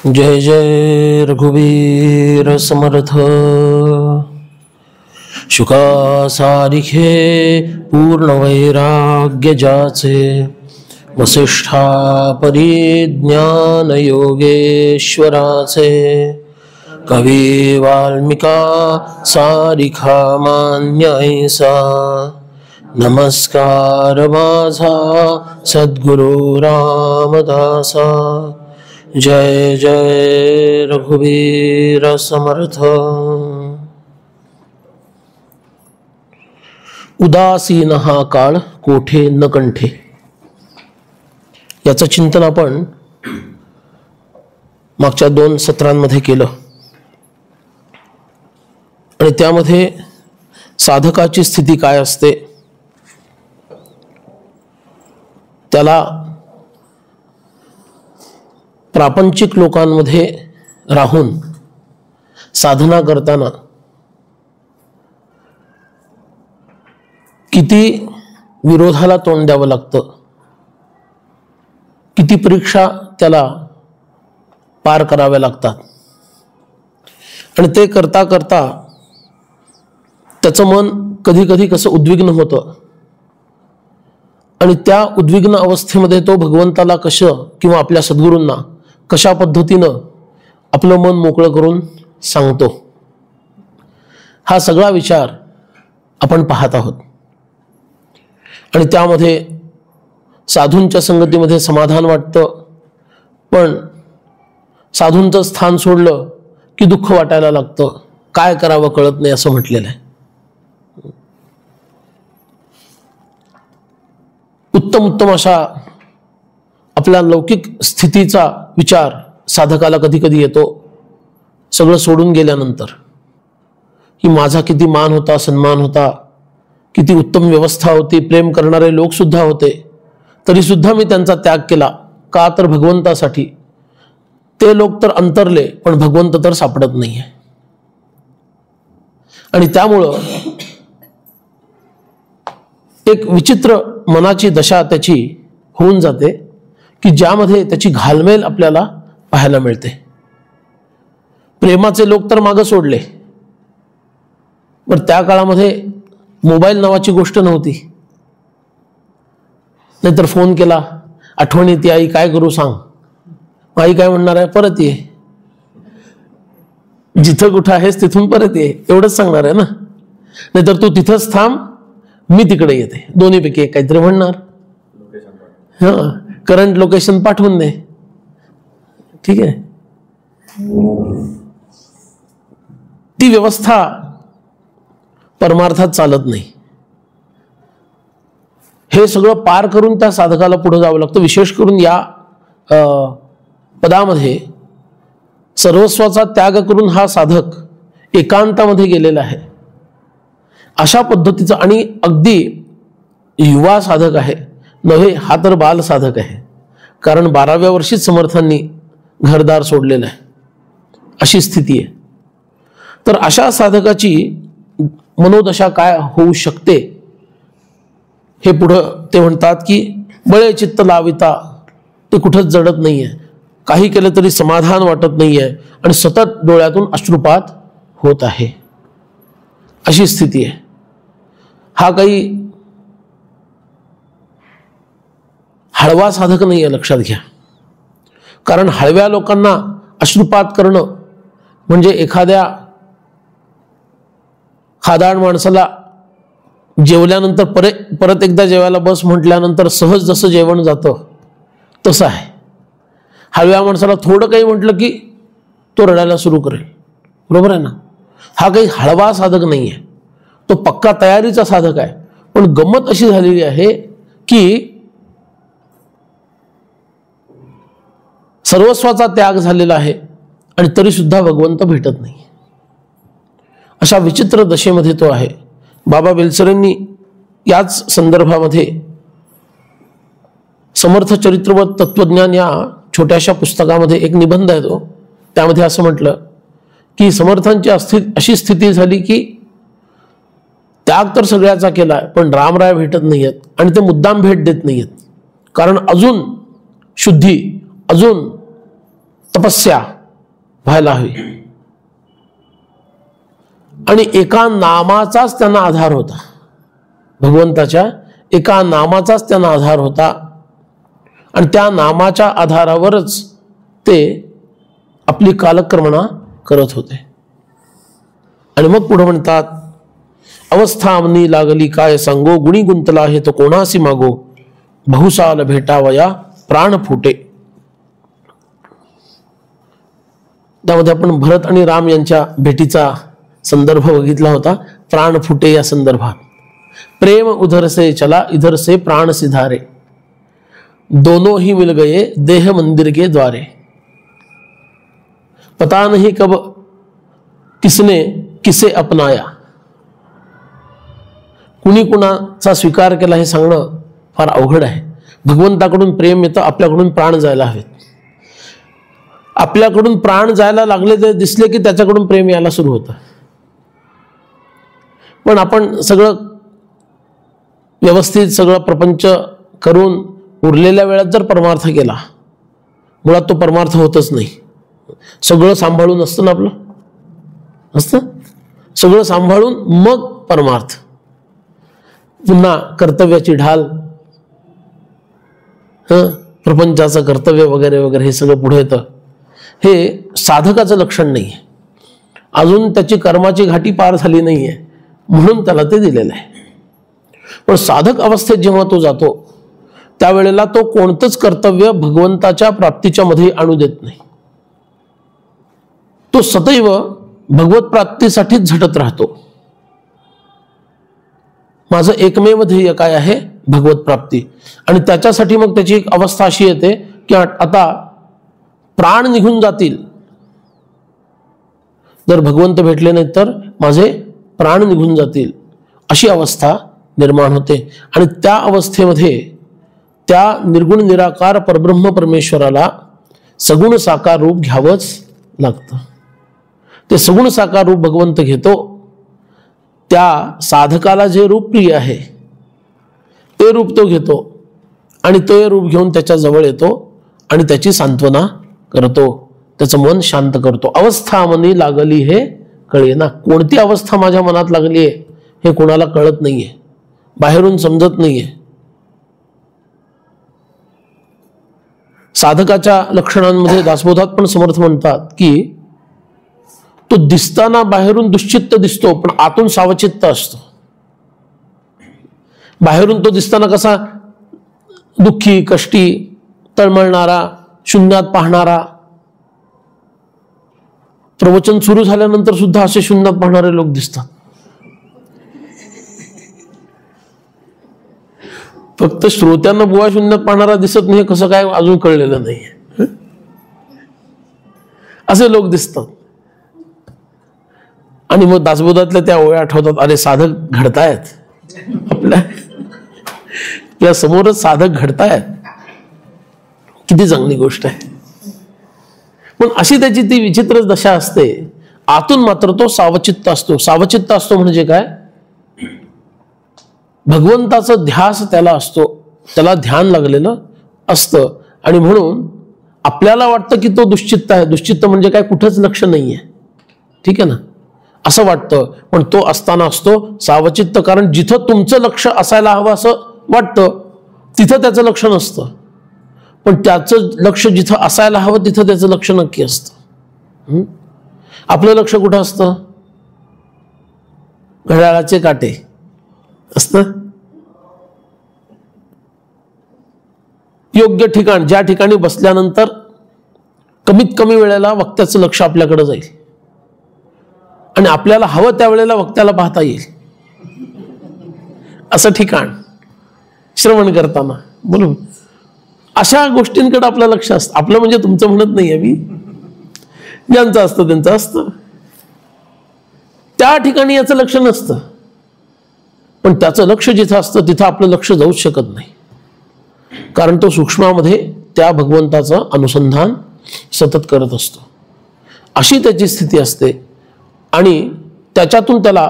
जय जय रघुवीर समर्थ। शुका सारिखे पूर्ण वैराग्य जाचे, वसिष्ठा परिज्ञान योगेश्वराचे। कवी वाल्मिका सारिखा मान्य ऐसा, नमस्कार माझा सद्गुरु रामदासा। जय जय रघुवीर समर्थ। उदासीन हा काळ कोठे न कंठे, याचं चिंतन आपण मागच्या 2 सत्रांमध्ये केलं आणि त्यामध्ये साधकाची स्थिती काय असते, त्याला प्रापंचिक लोकांमध्ये राहून साधना करताना किती विरोधाला तोंड द्यावं लागतं, किती परीक्षा त्याला पार कराव्या लागतात आणि ते करता करता त्याचं मन कधी कधी कसं उद्विग्न होतं आणि त्या उद्विग्न अवस्थेमध्ये तो भगवंताला कसं किंवा आपल्या सद्गुरूंना कशा पद्धतीनं आपलं मन मोकळं करून सांगतो, हा सगळा विचार आपण पाहत आहोत। आणि त्यामध्ये साधूंच्या संगतीमध्ये समाधान वाटतं, पण साधूंचं स्थान सोडलं की दुःख वाटायला लागतं, काय करावं कळत नाही असं म्हटलेलं आहे। उत्तम उत्तम अशा आपल्या लौकिक स्थितीचा विचार साधकाला कधी कधी येतो, सगळं सोडून गेल्यानंतर, की माझा किती मान होता, सन्मान होता, किती उत्तम व्यवस्था होती, प्रेम करणारे लोक सुद्धा होते, तरी सुद्धा मी त्यांचा त्याग केला, का तर भगवंतासाठी। ते लोक तर अंतरले पण भगवंत तर सापडत नाहीये। आणि त्यामुळं एक विचित्र मनाची दशा त्याची होऊन जाते, की ज्यामध्ये त्याची घालमेल आपल्याला पाहायला मिळते। प्रेमाचे लोक तर मागं सोडले, पण त्या काळामध्ये मोबाईल नावाची गोष्ट नव्हती, नाहीतर फोन केला, आठवण येते आई, काय करू सांग, आई काय म्हणणार आहे, परत ये, जिथं कुठं आहेस तिथून परत ये, एवढंच सांगणार आहे ना। नाहीतर तू तिथंच थांब, मी तिकडे येते, दोन्हीपैकी एक काहीतरी म्हणणार। हा, करंट लोकेशन पाठवून दे, ठीक आहे। ती व्यवस्था परमार्थात चालत नाही। हे सगळं पार करून त्या साधकाला पुढे जावं लागतं। विशेष करून या पदामध्ये सर्वस्वाचा त्याग करून हा साधक एकांतामध्ये गेलेला आहे, अशा पद्धतीचं। आणि अगदी युवा साधक आहे नव्हे, हा तर बाल साधक आहे, कारण 12व्या वर्षीच समर्थांनी घरदार सोडलेलं आहे, अशी स्थिती आहे। तर अशा साधकाची मनोदशा काय होऊ शकते, हे पुढं ते म्हणतात की बळे चित्त लाविता, ते कुठंच जडत नाहीये, काही केलं तरी समाधान वाटत नाहीये आणि सतत डोळ्यातून अश्रुपात होत आहे, अशी स्थिती आहे। हा काही हळवा साधक नाही आहे, लक्षात घ्या। कारण हळव्या लोकांना अश्रुपात करणं म्हणजे एखाद्या खादाड माणसाला जेवल्यानंतर परत एकदा जेवायला बस म्हटल्यानंतर सहज जसं जेवण जातं तसं आहे। हळव्या माणसाला थोडं काही म्हटलं की तो रडायला सुरू करेल, बरोबर आहे ना। हा काही हळवा साधक नाही आहे, तो पक्का तयारीचा साधक आहे। पण गंमत अशी झालेली आहे की सर्वस्वाचा त्याग झालेला आहे आणि तरी सुद्धा भगवंत भेटत नाही, अशा विचित्र दशेमध्ये तो आहे। बाबा बेलसरेंनी याच संदर्भामध्ये समर्थ चरित्र व तत्वज्ञान या छोट्याशा पुस्तकामध्ये एक निबंध आहे, तो त्यामध्ये असं म्हटलं की समर्थांची अशी स्थिती झाली की त्याग तर सगळ्याचा केलाय, पण रामराय भेटत नाहीयेत आणि ते मुद्दाम भेट देत नाहीयेत, कारण अजून शुद्धी, अजून तपस्या व्हायला हवी. आणि एका नामाचाच त्यांना आधार होता, भगवंताच्या एका नामाचाच त्यांना आधार होता. आणि त्या नामाच्या आधारावरच ते आपली कालक्रमणा करत होते. आणि मग पुढे म्हणतात, अवस्थामनी लागली काय सांगो, गुणी गुंतला हे तो कोणासी मागो, बहुसाल भेटावया प्राण फुटे. त्यामध्ये आपण भरत आणि राम यांच्या भेटीचा संदर्भ बघितला होता. प्राण फुटे या संदर्भात, प्रेम उधर से चला इधर से प्राण सिधारे, दोनों ही मिल गए देह मंदिर के द्वारे. पता नहीं कब किसने किसे अपनाया. कुणी कुणाचा स्वीकार केला हे सांगणं फार अवघड आहे. भगवंताकडून प्रेम येतं, आपल्याकडून प्राण जायला हवेत. आपल्याकडून प्राण जायला लागले ते दिसले की त्याच्याकडून प्रेम यायला सुरू होतं. पण आपण सगळं व्यवस्थित सगळं प्रपंच करून उरलेल्या वेळात जर परमार्थ केला, मुळात तो परमार्थ होतच नाही. सगळं सांभाळून असतं ना, आपलं असतं सगळं सांभाळून मग परमार्थ. पुन्हा कर्तव्याची ढाल, प्रपंचाचं कर्तव्य वगैरे वगैरे हे सगळं पुढे येतं. हे साधकाचं लक्षण नाही आहे. अजून त्याची कर्माची घाटी पार झाली नाहीये म्हणून त्याला ते दिलेलं आहे. पण साधक अवस्थेत जेव्हा तो जातो त्यावेळेला तो कोणतंच कर्तव्य भगवंताच्या प्राप्तीच्या मध्ये आणू देत नाही. तो सदैव भगवत प्राप्तीसाठीच झटत राहतो. माझं एकमेव ध्येय काय आहे, भगवत प्राप्ती. आणि त्याच्यासाठी मग त्याची एक अवस्था अशी येते की आता प्राण निघून जातील, जर भगवंत भेटले नाहीत तर माझे प्राण निघून जातील, अशी अवस्था निर्माण होते. आणि त्या अवस्थेमध्ये त्या निर्गुण निराकार परब्रह्म परमेश्वराला सगुण साकार रूप घ्यावंच लागतं. ते सगुण साकार रूप भगवंत घेतो. त्या साधकाला जे रूप प्रिय आहे ते रूप तो घेतो आणि ते रूप घेऊन त्याच्या जवळ येतो आणि त्याची सांत्वना करतो, त्याचं मन शांत करतो. अवस्था मनी लागली हे कळेना. कोणती अवस्था माझ्या मनात लागली आहे हे कोणाला कळत नाहीये, बाहेरून समजत नाहीये. साधकाच्या लक्षणांमध्ये दासबोधात पण समर्थ म्हणतात की तो दिसताना बाहेरून दुश्चित्त दिसतो पण आतून सावचित्त असतो. बाहेरून तो दिसताना कसा दुःखी, कष्टी, तळमळणारा, शून्यात पाहणारा. प्रवचन सुरू झाल्यानंतर सुद्धा असे शून्यात पाहणारे लोक दिसतात. फक्त श्रोत्यांना बुवा शून्यात पाहणारा दिसत नाही, कसं काय अजून कळलेलं नाही. असे लोक दिसतात. आणि मग दासबोधातल्या त्या ओळ्या आठवतात, अरे साधक घडतायत आपल्या समोरच, साधक घडतायत, किती चांगली गोष्ट आहे. पण अशी त्याची ती विचित्र दशा असते. आतून मात्र तो सावचित्त असतो. सावचित्त असतो म्हणजे काय, भगवंताचं ध्यास त्याला असतो, त्याला ध्यान लागलेलं असतं. आणि म्हणून आपल्याला वाटतं की तो दुश्चित्त आहे. दुश्चित्त म्हणजे काय, कुठंच लक्ष नाहीये, ठीक आहे ना, असं वाटतं. पण तो असताना असतो सावचित्त. कारण जिथं तुमचं लक्ष असायला हवं असं वाटतं तिथं त्याचं लक्ष नसतं. पण त्याचं लक्ष जिथं असायला हवं तिथं त्याचं लक्ष नक्की असतं. आपलं लक्ष कुठं असतं, घड्याळाचे काटे असतं. योग्य ठिकाण, ज्या ठिकाणी बसल्यानंतर कमीत कमी वेळेला वक्त्याचं लक्ष आपल्याकडे जाईल आणि आपल्याला हवं त्यावेळेला वक्त्याला पाहता येईल असं ठिकाण, श्रवण करताना बोलून अशा गोष्टींकडे आपलं लक्ष असतं. आपलं म्हणजे तुमचं म्हणत नाहीये मी, ज्यांचं असतं त्यांचं असतं. त्या ठिकाणी याचं लक्ष नसतं. पण त्याचं लक्ष जिथं असतं तिथं आपलं लक्ष जाऊच शकत नाही. कारण तो सूक्ष्मामध्ये त्या भगवंताचं अनुसंधान सतत करत असतो. अशी त्याची स्थिती असते. आणि त्याच्यातून त्याला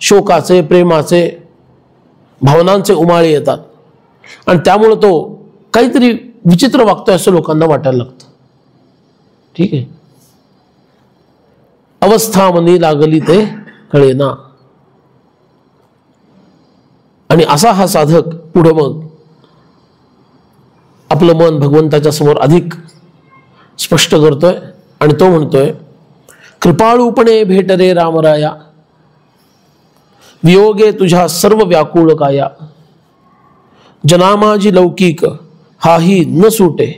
शोकाचे, प्रेमाचे, भावनांचे उमाळे येतात. आणि त्यामुळे तो काहीतरी विचित्र वागतोय असं लोकांना वाटायला लागतं. ठीक आहे. अवस्था मनी लागली ते कळेना. आणि असा हा साधक पुढे मग आपलं मन भगवंताच्या समोर अधिक स्पष्ट करतोय आणि तो म्हणतोय, कृपाळूपणे भेट रे रामराया, वियोगे तुझ्या सर्व व्याकुळ काया, जनामाजी लौकिक हाही न सुटे,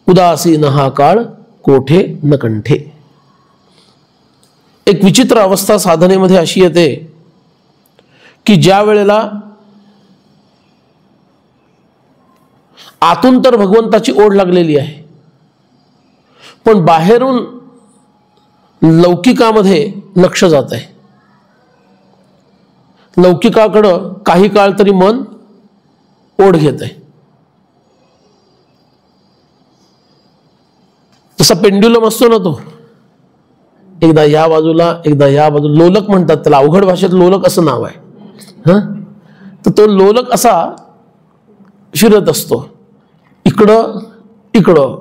उदासीन हा काळ कोठे न कंठे. एक विचित्र अवस्था साधनेमध्ये अशी येते की ज्या वेळेला आतून तर भगवंताची ओढ लागलेली आहे, पण बाहेरून लौकिकामध्ये लक्ष जात आहे. लौकिकाकडं काही काळ तरी मन ओढ घेत आहे. जसा पेंड्युलम असतो ना, तो एकदा या बाजूला एकदा या बाजूला, लोलक म्हणतात त्याला, अवघड भाषेत लोलक असं नाव आहे. तर तो लोलक असा फिरत असतो, इकडं इकडं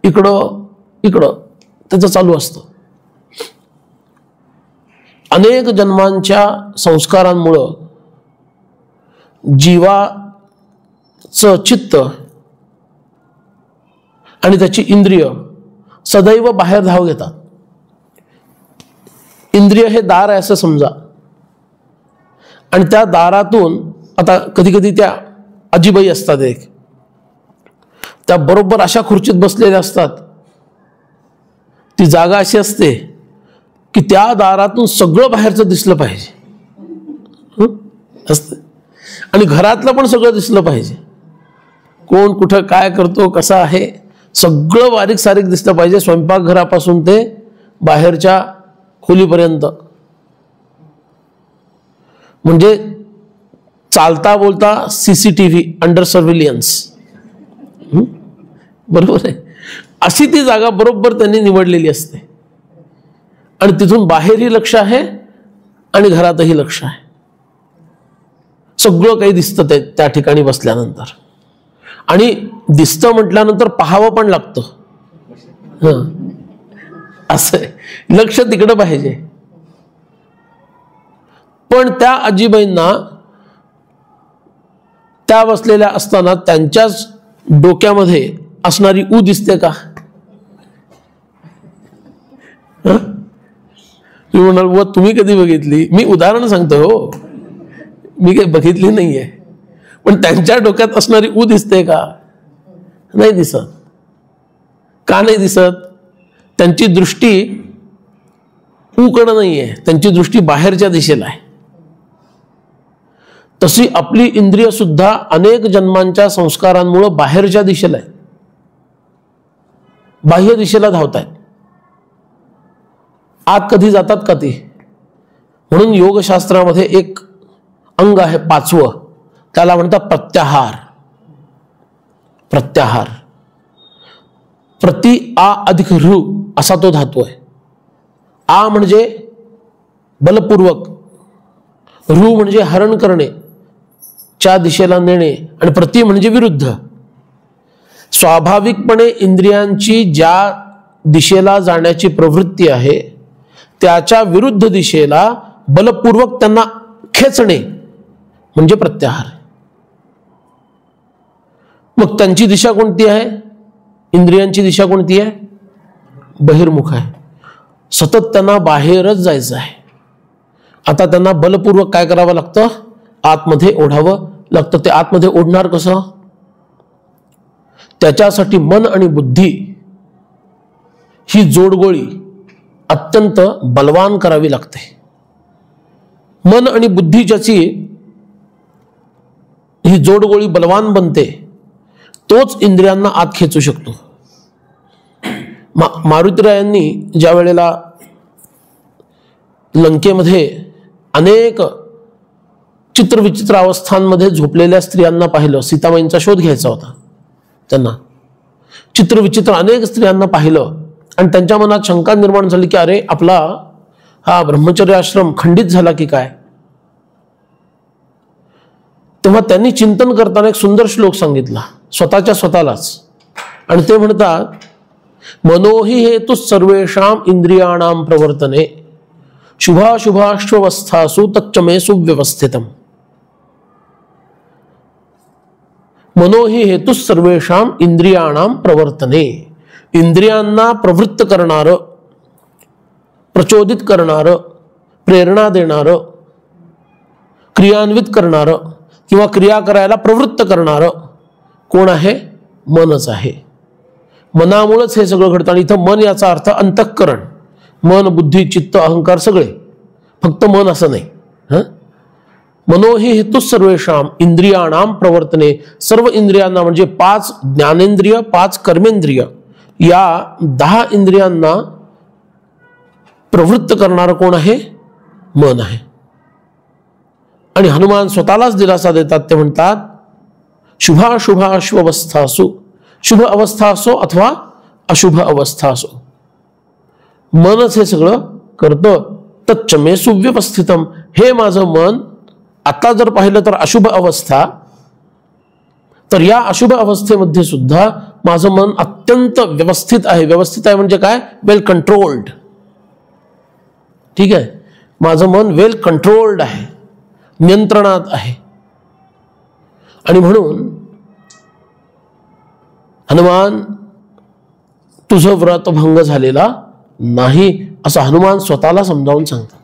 इकडं इकडं त्याचं चालू असतं. अनेक जन्मांच्या संस्कारांमुळं जीवाचं चित्त आणि त्याची इंद्रिय सदैव बाहेर धाव घेतात. इंद्रिय हे दार आहे असं समजा, आणि त्या दारातून आता कधी कधी त्या आजीबाई असतात, एक त्या बरोबर अशा खुर्चीत बसलेल्या असतात, ती जागा अशी असते की त्या दारातून सगळं बाहेरचं दिसलं पाहिजे असते, आणि घरातलं पण सगळं दिसलं पाहिजे. कोण कुठं काय करतो, कसा आहे, सगळं बारीक सारीक दिसलं पाहिजे, स्वयंपाकघरापासून ते बाहेरच्या खोलीपर्यंत. म्हणजे चालता बोलता CCTV, अंडर सर्व्हिलियन्स. बरोबर आहे. अशी ती जागा बरोबर त्यांनी निवडलेली असते, आणि तिथून बाहेरही लक्ष आहे आणि घरातही लक्ष आहे. सगळं काही दिसतं त्या ठिकाणी बसल्यानंतर, आणि दिसतं म्हटल्यानंतर पाहावं पण लागतं. असं लक्ष तिकडं पाहिजे. पण त्या आजीबाईंना त्या बसलेल्या असताना त्यांच्याच डोक्यामध्ये असणारी ऊ दिसते का? तुम्ही म्हणाल, व तुम्ही कधी बघितली? मी उदाहरण सांगतो हो, मी काही बघितली नाहीये, पण त्यांच्या डोक्यात असणारी ऊ दिसते का? नाही दिसत. का नाही दिसत? त्यांची दृष्टी ऊकडे नाहीये, त्यांची दृष्टी बाहेरच्या दिशेला आहे. तशी आपली इंद्रिय सुद्धा अनेक जन्मांच्या संस्कारांमुळे बाहेरच्या दिशेला आहे, बाह्य दिशेला धावतायत. आत कधी जातात का ती? म्हणून योगशास्त्रामध्ये एक अंग आहे 5वं, त्याला म्हणतात प्रत्याहार. प्रत्याहार, प्रति आ अधिक ऋ असा तो धातू आहे. आ म्हणजे बलपूर्वक, ऋ म्हणजे हरण करणे, च्या दिशेला नेणे, आणि प्रति म्हणजे विरुद्ध. स्वाभाविकपणे इंद्रियांची ज्या दिशेला जाण्याची प्रवृत्ती आहे त्याच्या विरुद्ध दिशेला बलपूर्वक त्यांना खेचणे म्हणजे प्रत्याहार. मग त्यांची दिशा कोणती आहे? इंद्रियांची दिशा कोणती आहे? बहिर्मुख आहे. सतत त्यांना बाहेरच जायचं आहे. आता त्यांना बलपूर्वक काय करावं लागतं? आतमध्ये ओढावं लागतं. ते आतमध्ये ओढणार कसं? त्याच्यासाठी मन आणि बुद्धी ही जोडगोळी अत्यंत बलवान करावी लागते. मन आणि बुद्धी ज्याची ही जोडगोळी बलवान बनते तोच इंद्रियांना आत खेचू शकतो. मारुतीरायांनी ज्या वेळेला लंकेमध्ये अनेक चित्रविचित्र अवस्थांमध्ये झोपलेल्या स्त्रियांना पाहिलं, सीतामाईंचा शोध घ्यायचा होता त्यांना, चित्रविचित्र अनेक स्त्रियांना पाहिलं आणि त्यांच्या मनात शंका निर्माण झाली की अरे आपला हा ब्रह्मचर्य आश्रम खंडित झाला की काय. तेव्हा त्यांनी चिंतन करताना एक सुंदर श्लोक सांगितला स्वतःच्या स्वतःलाच. आणि ते म्हणतात मनोही हेतु सर्वेषां इंद्रियाणां प्रवर्तने शुभाशुभाश्वस्थासु तच्चमे सुव्यवस्थितम्. मनोही हेतु सर्वेषां इंद्रियाणां प्रवर्तने, इंद्रियांना प्रवृत्त करणारं, प्रचोदित करणारं, प्रेरणा देणारं, क्रियान्वित करणारं किंवा क्रिया करायला प्रवृत्त करणारं कोण आहे? मनच आहे. मनामुळेच हे सगळं घडतं. आणि इथं मन याचा अर्थ अंतःकरण, मन, बुद्धी, चित्त, अहंकार सगळे, फक्त मन असं नाही. मनोही हेतु सर्वेषां इंद्रियाणां प्रवर्तने, सर्व इंद्रियांना म्हणजे 5 ज्ञानेंद्रिय, 5 कर्मेंद्रिय, या 10 इंद्रियांना प्रवृत्त करणारं कोण आहे? मन आहे. आणि हनुमान स्वतःलाच दिलासा देतात. ते म्हणतात शुभाशुभाश्वस्थासु, शुभ अवस्था असो अथवा अशुभ अवस्था असो, मनच हे सगळं करतं. तच्चमे सुव्यवस्थितम, हे माझं मन आता जर पाहिलं तर अशुभ अवस्था, तर या अशुभ अवस्थेमध्ये सुद्धा माझं मन अत्यंत व्यवस्थित आहे. व्यवस्थित आहे म्हणजे काय? वेल कंट्रोल्ड. ठीक आहे, माझं मन वेल कंट्रोल्ड आहे, नियंत्रणात आहे. आणि म्हणून हनुमान तुझं व्रत भंग झालेला नाही असं हनुमान स्वतःला समजावून सांगतात.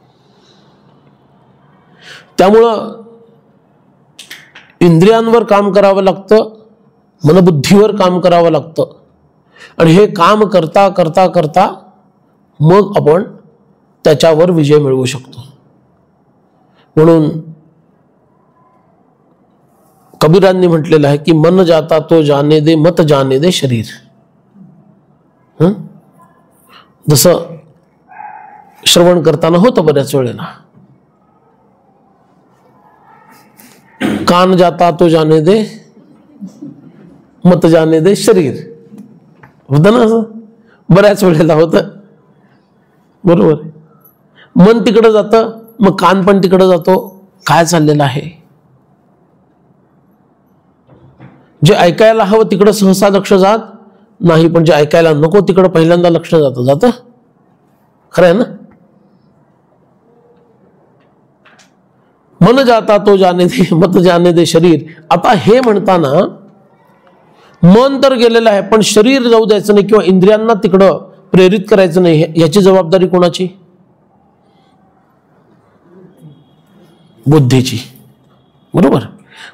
त्यामुळं इंद्रियांवर काम करावं लागतं, मनबुद्धीवर काम करावं लागतं. आणि हे काम करता करता करता मग आपण त्याच्यावर विजय मिळवू शकतो. म्हणून कबीरांनी म्हटलेलं आहे की मन जाता तो जाने दे, मत जाने दे शरीर. जसं श्रवण करताना होतं बऱ्याच वेळेला, कान जाता तो जाने दे, मत जाने दे शरीर. होतं ना असं, बऱ्याच वेळेला होतं. बरोबर. मन तिकडं जातं, मग कान पण तिकडं जातो. काय चाललेलं आहे? जे ऐकायला हवं तिकडं सहसा लक्ष जात नाही, पण जे ऐकायला नको तिकडं पहिल्यांदा लक्ष जातं. खरं आहे ना? मन जाता तो जाने दे, मत जाने दे शरीर. आता हे म्हणताना मन तर गेलेलं आहे, पण शरीर जाऊ द्यायचं नाही किंवा इंद्रियांना तिकडं प्रेरित करायचं नाही. याची जबाबदारी कोणाची? बुद्धीची. बरोबर.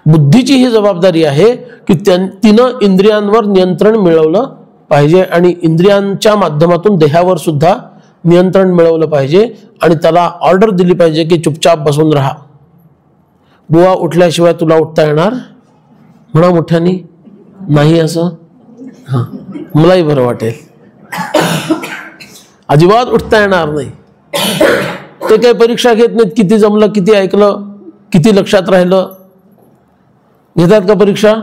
बुद्धीची ही जबाबदारी आहे की तिनं इंद्रियांवर नियंत्रण मिळवलं पाहिजे आणि इंद्रियांच्या माध्यमातून देहावर सुद्धा नियंत्रण मिळवलं पाहिजे. आणि त्याला ऑर्डर दिली पाहिजे की चुपचाप बसून राहा. बुवा उठल्याशिवाय तुला उठता येणार? म्हणा मोठ्यानी. नाही असं? हां, मलाही बरं वाटेल. अजिबात उठता येणार नाही. ते काही परीक्षा घेत नाहीत, किती जमलं, किती ऐकलं, किती लक्षात राहिलं. घेतात का परीक्षा?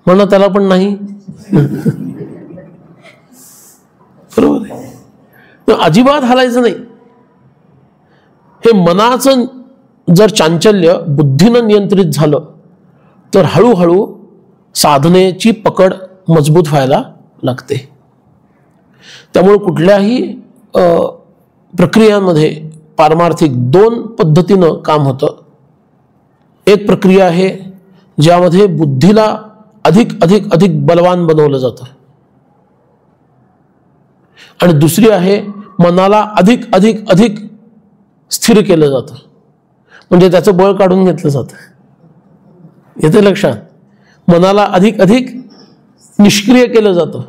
म्हणा त्याला पण नाही. बरोबर आहे. तर अजिबात हलायचं नाही. हे मनाचं जर चांचल्य बुद्धीनं नियंत्रित झालं तर हळूहळू साधनेची पकड मजबूत व्हायला लागते. त्यामुळे कुठल्याही प्रक्रियांमध्ये पारमार्थिक 2 पद्धतीनं काम होतं. एक प्रक्रिया आहे ज्यामध्ये बुद्धीला अधिक अधिक अधिक बलवान बनवलं जातं, आणि दुसरी आहे मनाला अधिक अधिक अधिक स्थिर केलं जातं, म्हणजे त्याचं बळ काढून घेतलं जातं. येते लक्षात? मनाला अधिक अधिक निष्क्रिय केलं जातं,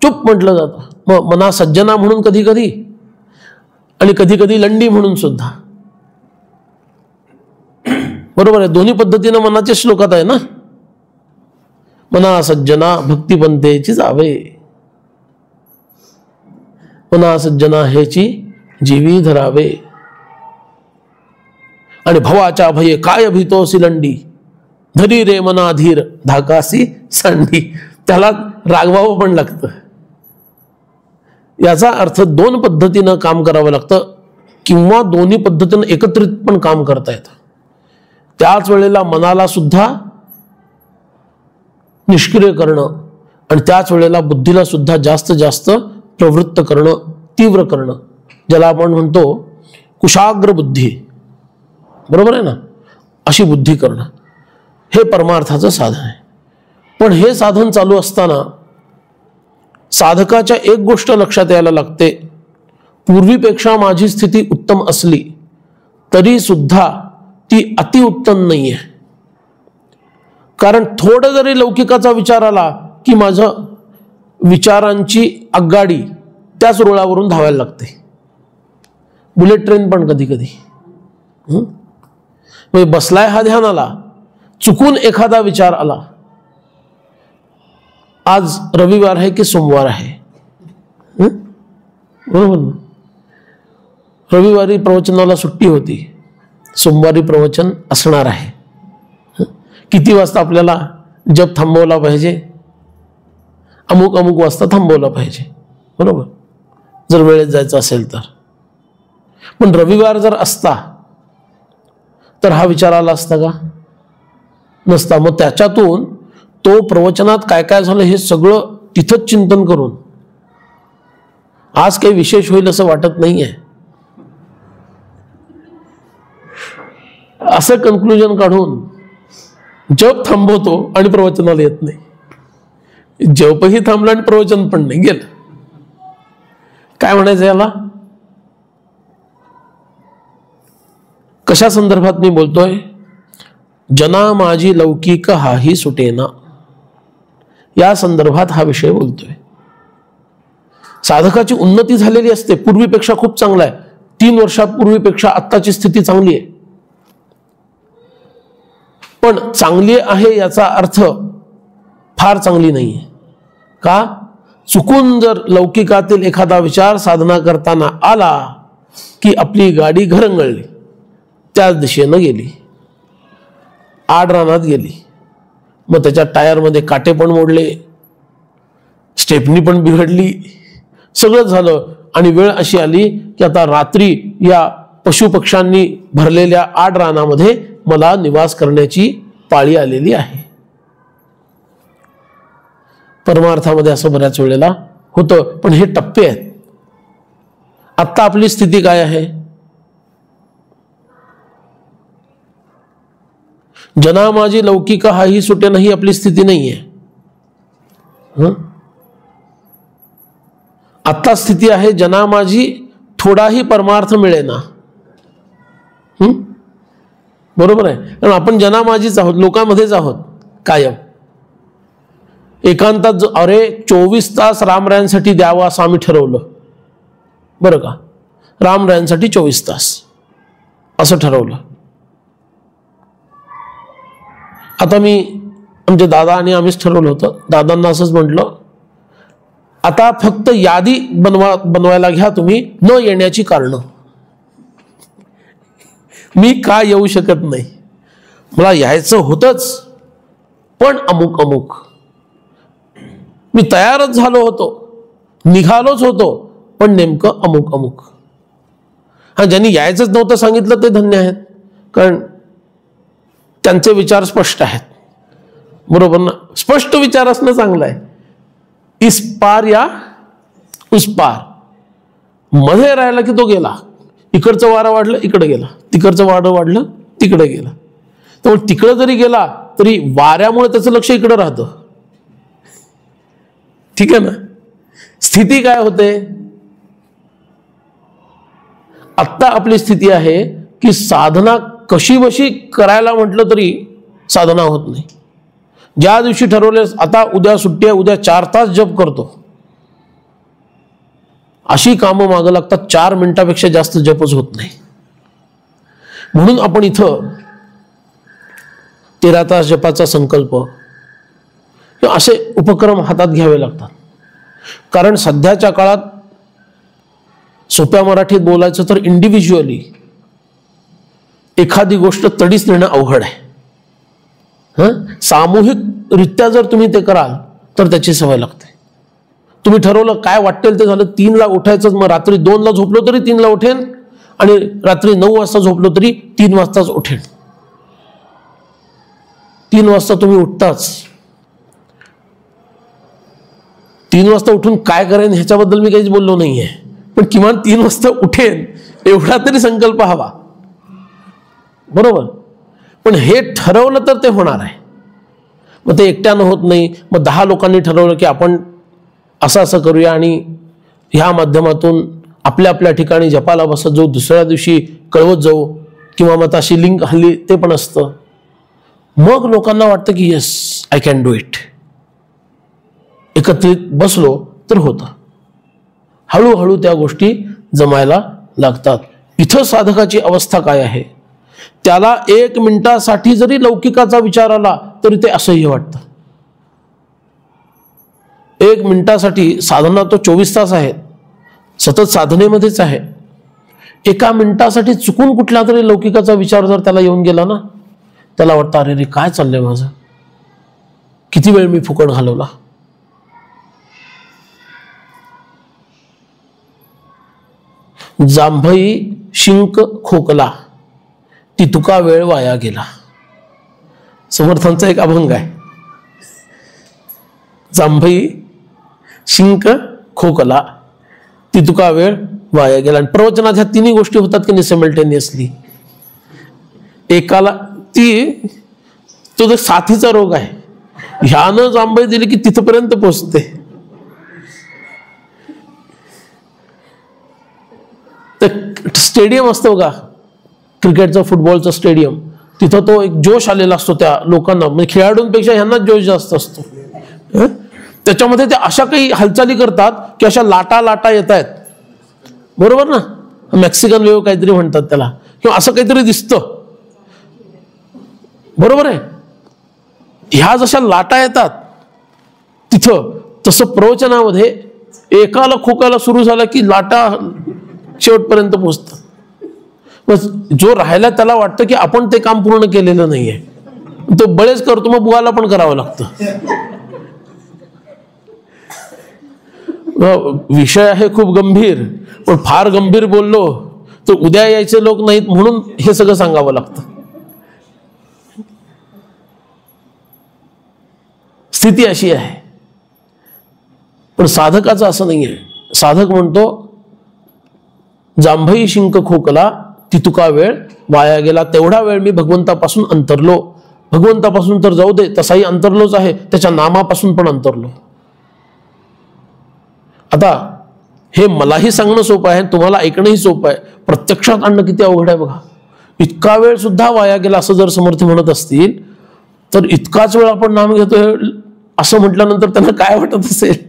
चुप म्हटलं जातं. मग मना सज्जना म्हणून कधी कधी, आणि कधी कधी लंडी म्हणून सुद्धा. बरोबर आहे. दोन्ही पद्धतीनं मनाचे श्लोकात आहे ना. मना सज्जना भक्तिपंथेची जावे, मना सज्जना हेची जीवी धरावे. आणि भवाच्या भये काय भीतोसी लंडी, धरी रे मना धीर धाकासी सांडी. त्याला रागवावं पण लागतं. याचा अर्थ 2 पद्धतीनं काम करावं लागतं, किंवा दोन्ही पद्धतीनं एकत्रित पण काम करता येतं. त्याच वेळेला मनाला सुद्धा निष्क्रिय करणं आणि त्याच वेळेला बुद्धीला सुद्धा जास्त जास्त प्रवृत्त करणं, तीव्र करणं, ज्याला आपण म्हणतो कुशाग्र बुद्धी, बरोबर आहे ना, अशी बुद्धी करणं, हे परमार्थाचं साधन आहे. पण हे साधन चालू असताना साधकाच्या एक गोष्ट लक्षात यायला लागते, पूर्वीपेक्षा माझी स्थिती उत्तम असली तरी सुद्धा ती अतिउत्तम नाहीये. कारण थोडं जरी लौकिकाचा विचार आला की माझं विचारांची आगगाडी त्याच रुळावरून धावायला लागते. बुलेट ट्रेन पण कधी कधी बसलाय हा ध्यानाला, चुकून एखादा विचार आला, आज रविवार आहे की सोमवार आहे, बरोबर, रविवारी प्रवचनाला सुट्टी होती, सोमवारी प्रवचन असणार आहे, किती वाजता आपल्याला जप थांबवला पाहिजे, अमुक अमुक वाजता थांबवला पाहिजे, बरोबर, जर वेळेत जायचं असेल तर. पण रविवार जर असता तर हा विचार आला असता का? नसता. मग त्याच्यातून तो प्रवचनात काय काय झालं हे सगळं तिथंच चिंतन करून आज काही विशेष होईल असं वाटत नाहीये, असं कन्क्लुजन काढून जप थांबवतो आणि प्रवचनाला येत नाही. जपही थांबला आणि प्रवचन पण नाही, गेलं. काय म्हणायचं याला? कशा संदर्भात मी बोलतोय? जना माझी लौकिक हाही सुटेना, या संदर्भात हा विषय बोलतोय. साधकाची उन्नती झालेली असते, पूर्वीपेक्षा खूप चांगला आहे, 3 वर्षापूर्वीपेक्षा आत्ताची स्थिती चांगली आहे. पण चांगली आहे याचा अर्थ फार चांगली नाहीये. का? चुकून जर लौकिकातील एखादा विचार साधना करताना आला की आपली गाडी घरंगळली, त्याच दिशेनं गेली, आडरानात गेली, मग त्याच्या टायरमध्ये काटे पण मोडले, स्टेपनी पण बिघडली, सगळं झालं. आणि वेळ अशी आली की आता रात्री या पशुपक्ष्यांनी भरलेल्या आडरानामध्ये मला निवास करण्याची पाळी आलेली आहे. परमार्थामध्ये असं बऱ्याच वेळेला होतं, पण हे टप्पे आहेत. आत्ता आपली स्थिती काय आहे? जना माझी लौकिक हाही सुटे नाही आपली स्थिती नाहीये. आत्ता स्थिती आहे जना माझी थोडाही परमार्थ मिळेना. बरोबर आहे, कारण आपण जना माझीच आहोत, लोकांमध्येच आहोत कायम. एकांतात अरे 24 तास रामरायांसाठी द्यावा असं आम्ही ठरवलं, बरं का, रामरायांसाठी 24 तास असं ठरवलं. आता आमचे दादा आणि आम्हीच ठरवलं होतं. दादांना असंच म्हटलं, आता फक्त यादी बनवायला घ्या तुम्ही, न येण्याची कारणं. मी का येऊ शकत नाही, मला यायचं होतंच, पण अमुक अमुक. मी तयारच झालो होतो, निघालोच होतो, पण नेमकं अमुक अमुक. हा, ज्यांनी यायचंच नव्हतं सांगितलं ते धन्य आहेत, कारण त्यांचे विचार स्पष्ट आहेत, बरोबर ना. स्पष्ट विचार असणं चांगलं आहे. इस पार या उस पार, मध्ये राहिला की तो गेला. इकडचं वारं वाढलं इकडे गेला, तिकडचं वारं वाढलं तिकडे गेला. त्यामुळे तिकडे जरी गेला तरी वाऱ्यामुळे त्याचं लक्ष इकडे राहतं. ठीक आहे ना. स्थिती काय होते? आत्ता आपली स्थिती आहे की साधना कशी बशी करायला म्हटलं तरी साधना होत नाही. ज्या दिवशी ठरवले आता उद्या सुट्टी आहे, उद्या 4 तास जप करतो, अशी कामं मागं लागतात, 4 मिनिटापेक्षा जास्त जपच होत नाही. म्हणून आपण इथं 13 तास जपाचा संकल्प असे उपक्रम हातात घ्यावे लागतात. कारण सध्याच्या काळात सोप्या मराठीत बोलायचं तर इंडिव्हिज्युअली एखादी गोष्ट तडीच नेणं अवघड आहे. सामूहिकरित्या जर तुम्ही ते कराल तर त्याची सवय लागते. तुम्ही ठरवलं काय वाटेल ते झालं, 3ला उठायचं, मग रात्री 2ला झोपलो तरी 3ला उठेन, आणि रात्री 9 वाजता झोपलो तरी 3 वाजताच उठेन. 3 वाजता तुम्ही उठताच. 3 वाजता उठून काय करेन ह्याच्याबद्दल मी काहीच बोललो नाहीये, पण किमान 3 वाजता उठेन एवढा तरी संकल्प हवा, बरोबर. पण हे ठरवलं तर ते होणार आहे. मग ते एकट्यानं होत नाही. मग 10 लोकांनी ठरवलं की आपण असं असं करूया आणि ह्या माध्यमातून आपल्या आपल्या ठिकाणी जपाला बसत जाऊ, दुसऱ्या दिवशी कळवत जाऊ, किंवा मग अशी लिंक हल्ली ते पण असतं. मग लोकांना वाटतं की yes I can do it. एकत्रित बसलो तर होतं. हळूहळू त्या गोष्टी जमायला लागतात. इथं साधकाची अवस्था काय आहे, त्याला 1 मिनिटासाठी जरी लौकिकाचा विचार आला तरी ते असह्य वाटतं. 1 मिनिटासाठी साधना तो 24 तास आहे, सतत साधनेमध्येच आहे. 1 मिनिटासाठी चुकून कुठला तरी लौकिकाचा विचार जर त्याला येऊन गेला ना, त्याला वाटतं अरे रे काय चाललंय माझं, किती वेळ मी फुकट घालवला. जांभई शिंक खोकला ती तुका वेळ वाया गेला. समर्थांचा एक अभंग आहे. जांभई शिंक खोकला ती तुका वेळ वाया गेला. आणि प्रवचनात ह्या 3 गोष्टी होतात की नाही सिमल्टेनियसली. एकाला तो साथीचा रोग आहे, ह्यानं जांभई दिली की तिथपर्यंत पोचते. तर स्टेडियम असतो का क्रिकेटचं, फुटबॉलचं स्टेडियम, तिथं तो एक जोश आलेला असतो त्या लोकांना, म्हणजे खेळाडूंपेक्षा ह्यांनाच जोश जास्त असतो. त्याच्यामध्ये ते अशा काही हालचाली करतात की अशा लाटा लाटा येत आहेत, बरोबर ना. मेक्सिकन वेव्ह काहीतरी म्हणतात त्याला, किंवा असं काहीतरी दिसतं, बरोबर आहे. ह्या जशा लाटा येतात तिथं, तसं प्रवचनामध्ये एकाला खोकायला सुरू झाला की लाटा शेवटपर्यंत पोहोचतात. जो राहिला त्याला वाटतं की आपण ते काम पूर्ण केलेलं नाहीये, तो बळेच करतो, मग बुवाला पण करावं लागतं. विषय आहे खूप गंभीर, पण फार गंभीर बोललो तर उद्या यायचे लोक नाहीत, म्हणून हे सगळं सांगावं लागतं. स्थिती अशी आहे. पण साधकाचं असं नाहीये. साधक म्हणतो जांभई शिंक खोकला ती तुका वेळ वाया गेला. तेवढा वेळ मी भगवंतापासून अंतरलो. भगवंतापासून तर जाऊ दे, तसाही अंतरलोच आहे, त्याच्या नामापासून पण अंतरलो. आता हे मलाही सांगणं सोपं आहे, तुम्हाला ऐकणंही सोपं आहे, प्रत्यक्षात आणणं किती अवघड आहे बघा. इतका वेळ सुद्धा वाया गेला असं जर समर्थ म्हणत असतील तर इतकाच वेळ आपण नाम घेतोय असं म्हटल्यानंतर त्यांना काय वाटत असेल.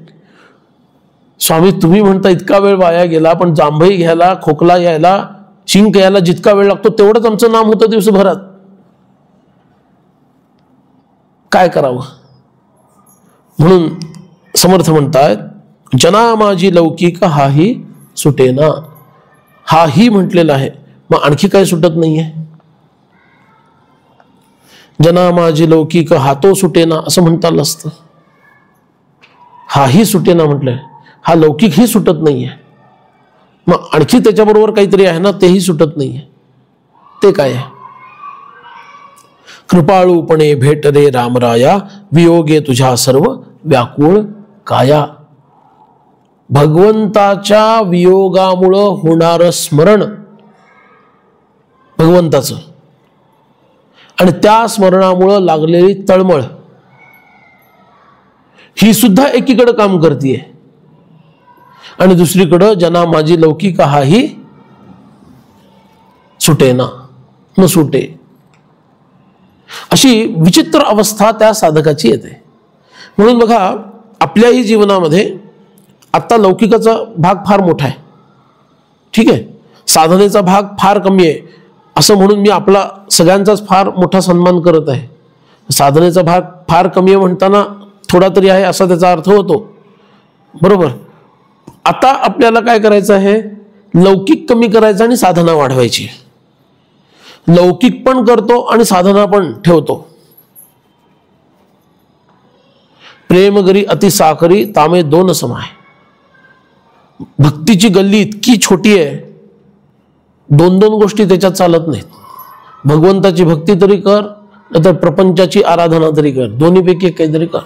स्वामी तुम्ही म्हणता इतका वेळ वाया गेला, पण जांभई घ्यायला, खोकला यायला, शिंक यायला जितका वेळ लागतो तेवढंच आमचं नाम होतं दिवसभरात. काय करावं. म्हणून समर्थ म्हणतात जना माझी लौकिक हाही सुटेना. हाही म्हटलेला आहे, मग आणखी काय सुटत नाहीये. जना माझी लौकिक हातो सुटेना असं म्हणता आलं असतं. हाही सुटेना म्हटलंय, हा लौकिक ही सुटत नाहीये. मग आणखी त्याच्याबरोबर काहीतरी आहे ना, तेही सुटत नाहीये. ते काय आहे. कृपाळूपणे भेट रे रामराया, वियोगे तुझ्या सर्व व्याकुळ काया. भगवंताच्या वियोगामुळं होणारं स्मरण भगवंताचं, आणि त्या स्मरणामुळं लागलेली तळमळ ही सुद्धा एकीकडे काम करतीये, आणि दुसरीकडं जना माझी लौकिक हाही सुटेना, न सुटे. अशी विचित्र अवस्था त्या साधकाची येते. म्हणून बघा आपल्याही जीवनामध्ये आता लौकिकाचा भाग फार मोठा आहे, ठीक आहे, साधनेचा भाग फार कमी आहे असं म्हणून मी आपला सगळ्यांचाच फार मोठा सन्मान करत आहे. साधनेचा भाग फार कमी आहे म्हणताना थोडा तरी आहे असा त्याचा अर्थ होतो, बरोबर. आता आपल्याला काय करायचं आहे, लौकिक कमी करायचं आणि साधना वाढवायची. लौकिक पण करतो आणि साधना पण ठेवतो. प्रेम गरी अति साखरी तामे दोन समाय. भक्तीची गल्ली इतकी छोटी आहे, 2-2 गोष्टी त्याच्यात चालत नाहीत. भगवंताची भक्ती तरी कर, नाहीतर प्रपंचाची आराधना तरी कर, दोन्हीपैकी एक काहीतरी कर.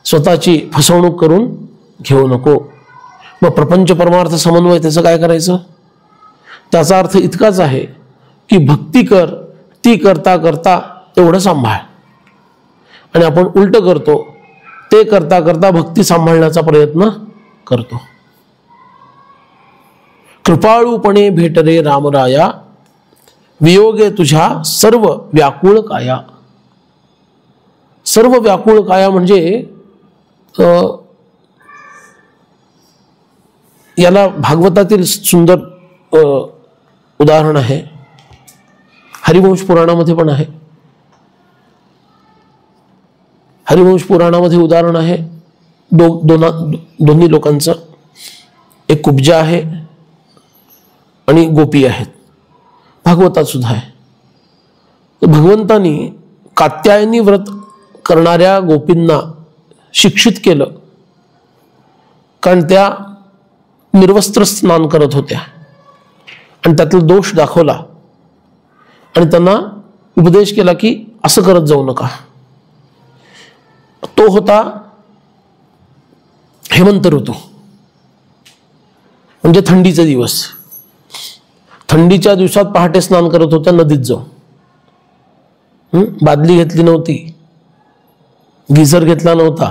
स्वतःची फसवणूक करून घेऊ नको. मग प्रपंच परमार्थ समन्वय त्याचं काय करायचं? त्याचा अर्थ इतकाच आहे की भक्ती कर, ती करता करता एवढं सांभाळ. आणि आपण उलट करतो, ते करता करता भक्ती सांभाळण्याचा प्रयत्न करतो. कृपाळूपणे भेट रे रामराया, वियोगे तुझ्या सर्व व्याकुळ काया. सर्व व्याकुळ काया म्हणजे याला भागवतातील सुंदर उदाहरण आहे, हरिवंश पुराणामध्ये पण आहे. हरिवंश पुराणामध्ये उदाहरण आहे दोन्ही लोकांचं. एक कुब्जा आहे आणि गोपी आहेत. भागवतात सुद्धा आहे. तर भगवंतानी कात्यायनी व्रत करणाऱ्या गोपींना शिक्षित केलं, कारण त्या निर्वस्त्र स्नान करत होत्या आणि त्यातला दोष दाखवला आणि त्यांना उपदेश केला की असं करत जाऊ नका. तो होता हेमंत ऋतू, म्हणजे थंडीचे दिवस. थंडीच्या दिवसात पहाटे स्नान करत होत्या नदीत जाऊन. बादली घेतली नव्हती, गिझर घेतला नव्हता,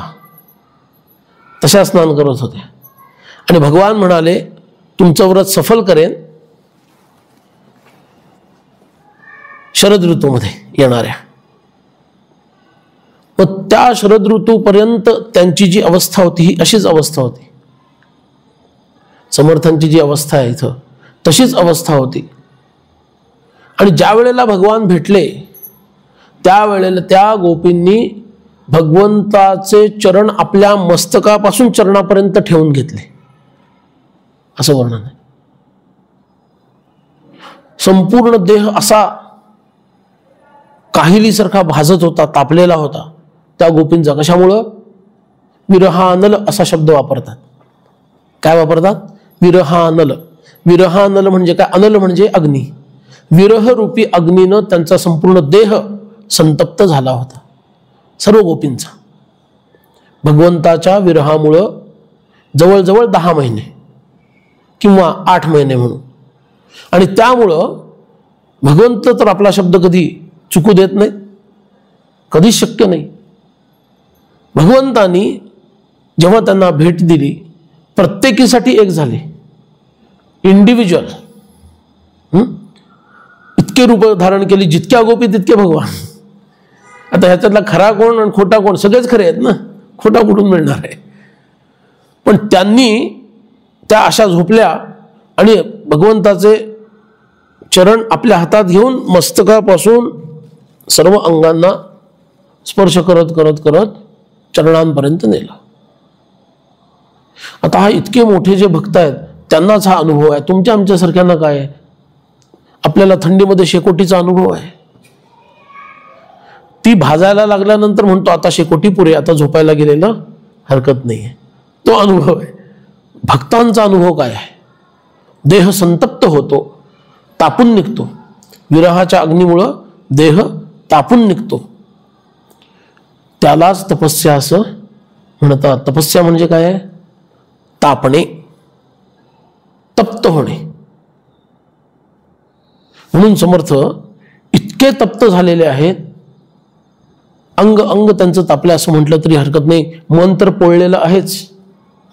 तशा स्नान करत होत्या. आणि भगवान म्हणाले तुमचं व्रत सफल करेन शरद ऋतूमध्ये येणाऱ्या. मग त्या शरद ऋतूपर्यंत त्यांची जी अवस्था होती ही अशीच अवस्था होती. समर्थांची जी अवस्था आहे इथं तशीच अवस्था होती. आणि ज्या वेळेला भगवान भेटले त्यावेळेला त्या गोपींनी भगवंताचे चरण आपल्या मस्तकापासून चरणापर्यंत ठेवून घेतले, असं वर्णन आहे. संपूर्ण देह असा काहिलीसारखा भाजत होता, तापलेला होता त्या गोपींचा. कशामुळं? विरहानल असा शब्द वापरतात. काय वापरतात? विरहानल. विरहानल म्हणजे काय? अनल म्हणजे अग्नी. विरह रूपी अग्नीनं त्यांचा संपूर्ण देह संतप्त झाला होता, सर्व गोपींचा. भगवंताच्या विरहामुळं जवळजवळ 10 महिने किंवा 8 महिने म्हणून. आणि त्यामुळं भगवंत तर आपला शब्द कधी चुकू देत नाही, कधीच शक्य नाही. भगवंतानी जेव्हा त्यांना भेट दिली प्रत्येकीसाठी एक झाले, इंडिव्हिज्युअल. इतके रूप धारण केली, जितक्या गोपी तितके भगवान. आता ह्याच्यातला खरा कोण आणि खोटा कोण? सगळेच खरे आहेत ना, खोटा कुठून मिळणार आहे? पण त्यांनी त्या अशा झोपल्या आणि भगवंताचे चरण आपल्या हातात घेऊन मस्तकापासून सर्व अंगांना स्पर्श करत करत करत चरणांपर्यंत नेला. आता हा इतके मोठे जे भक्त आहेत त्यांनाच हा अनुभव आहे. तुमच्या आमच्यासारख्यांना काय आहे? आपल्याला थंडीमध्ये शेकोटीचा अनुभव आहे. ती भाजायला लागल्यानंतर म्हणतो आता शेकोटी पुरे, आता झोपायला गेलेलं हरकत नाहीये. तो अनुभव आहे. भक्तांचा अनुभव काय आहे? देह संतप्त होतो, तापून निघतो. विरहाच्या अग्नीमुळं देह तापून निघतो. त्यालाच तपस्या असं म्हणतात. तपस्या म्हणजे काय आहे? तापणे, तप्त होणे. म्हणून समर्थ इतके तप्त झालेले आहेत, अंग अंग त्यांचं तापलं असं म्हटलं तरी हरकत नाही. मन तर पोळलेलं आहेच,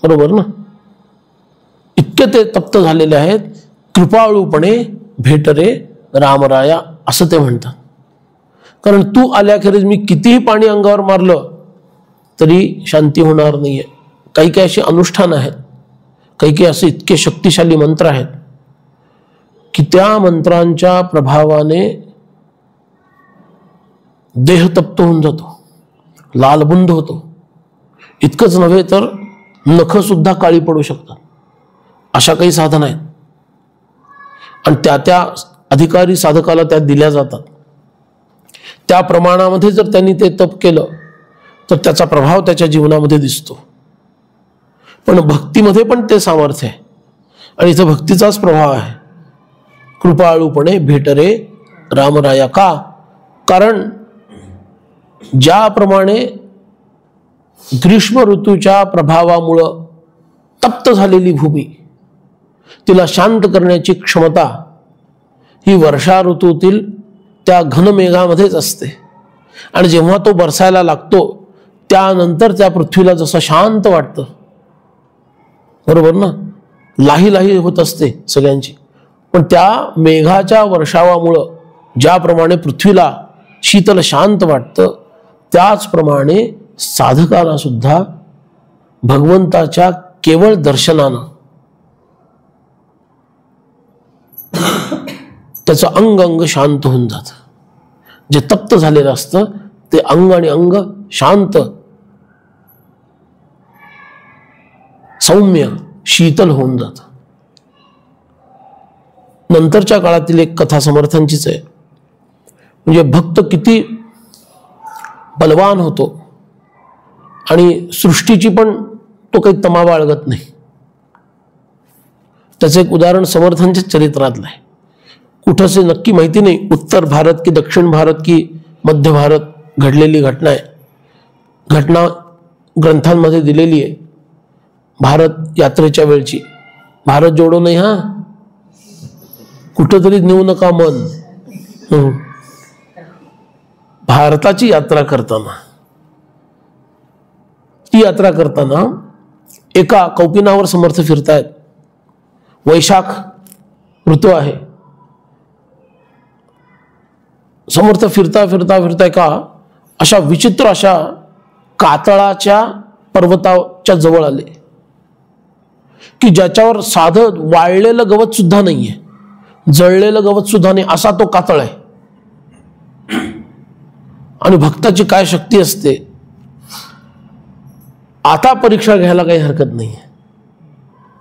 बरोबर ना? इतके ते तप्त झालेले आहेत. कृपाळूपणे भेट रे रामराया असं ते म्हणतात. कारण तू आल्याखेरीज मी कितीही पाणी अंगावर मारलं तरी शांती होणार नाहीये. काही काही असे अनुष्ठान आहेत, काही काही असे इतके शक्तिशाली मंत्र आहेत की त्या मंत्रांच्या प्रभावाने देह तप्त होऊन जातो, लालबुंद होतो. इतकंच नव्हे तर नख सुद्धा काळी पडू शकतात. अशा काही साधना आहेत आणि त्या अधिकारी साधकाला त्या दिल्या जातात. त्या प्रमाणामध्ये जर त्यांनी ते तप केलं तर त्याचा प्रभाव त्याच्या जीवनामध्ये दिसतो. पण भक्तीमध्ये पण ते सामर्थ्य आहे आणि इथं भक्तीचाच प्रभाव आहे. कृपाळूपणे भेट रे रामराया. का? कारण ज्याप्रमाणे ग्रीष्म ऋतूच्या प्रभावामुळं तप्त झालेली भूमी, तिला शांत करण्याची क्षमता ही वर्षा ऋतूतील त्या घनमेघामध्येच असते. आणि जेव्हा तो बरसायला लागतो त्यानंतर त्या पृथ्वीला जसं शांत वाटतं, बरोबर ना, लाही लाही होत असते सगळ्यांची, पण त्या मेघाच्या वर्षावामुळं ज्याप्रमाणे पृथ्वीला शीतल शांत वाटतं, त्याचप्रमाणे साधकाला सुद्धा भगवंताच्या केवळ दर्शनानं त्याचं अंग अंग शांत होऊन जातं. जे तप्त झालेलं असतं ते अंग आणि अंग शांत, सौम्य, शीतल होऊन जातं. नंतरच्या काळातील एक कथा समर्थांचीच आहे. म्हणजे भक्त किती बलवान होतो आणि सृष्टीची पण तो काही तमा बाळगत नाही. त्याचं एक उदाहरण समर्थांच्या चरित्रातलं आहे. कुठंसे नक्की माहिती नाही, उत्तर भारत की दक्षिण भारत की मध्य भारत घडलेली घटना आहे. घटना ग्रंथांमध्ये दिलेली आहे. भारत यात्रेच्या वेळची. भारत जोडो नाही हा, कुठंतरी नेऊ नका मन. भारताची यात्रा करताना, ती यात्रा करताना एका कौपिनावर समर्थ फिरतायत. वैशाख ऋतू आहे. समर्थ फिरता फिरता फिरता एका अशा विचित्र अशा कातळाच्या पर्वताच्या जवळ आले की ज्याच्यावर साधं वाळलेलं गवत सुद्धा नाहीये, जळलेलं गवत सुद्धा नाही, असा तो कातळ आहे. आणि भक्ताची काय शक्ती असते, आता परीक्षा घ्यायला काही हरकत नाहीये,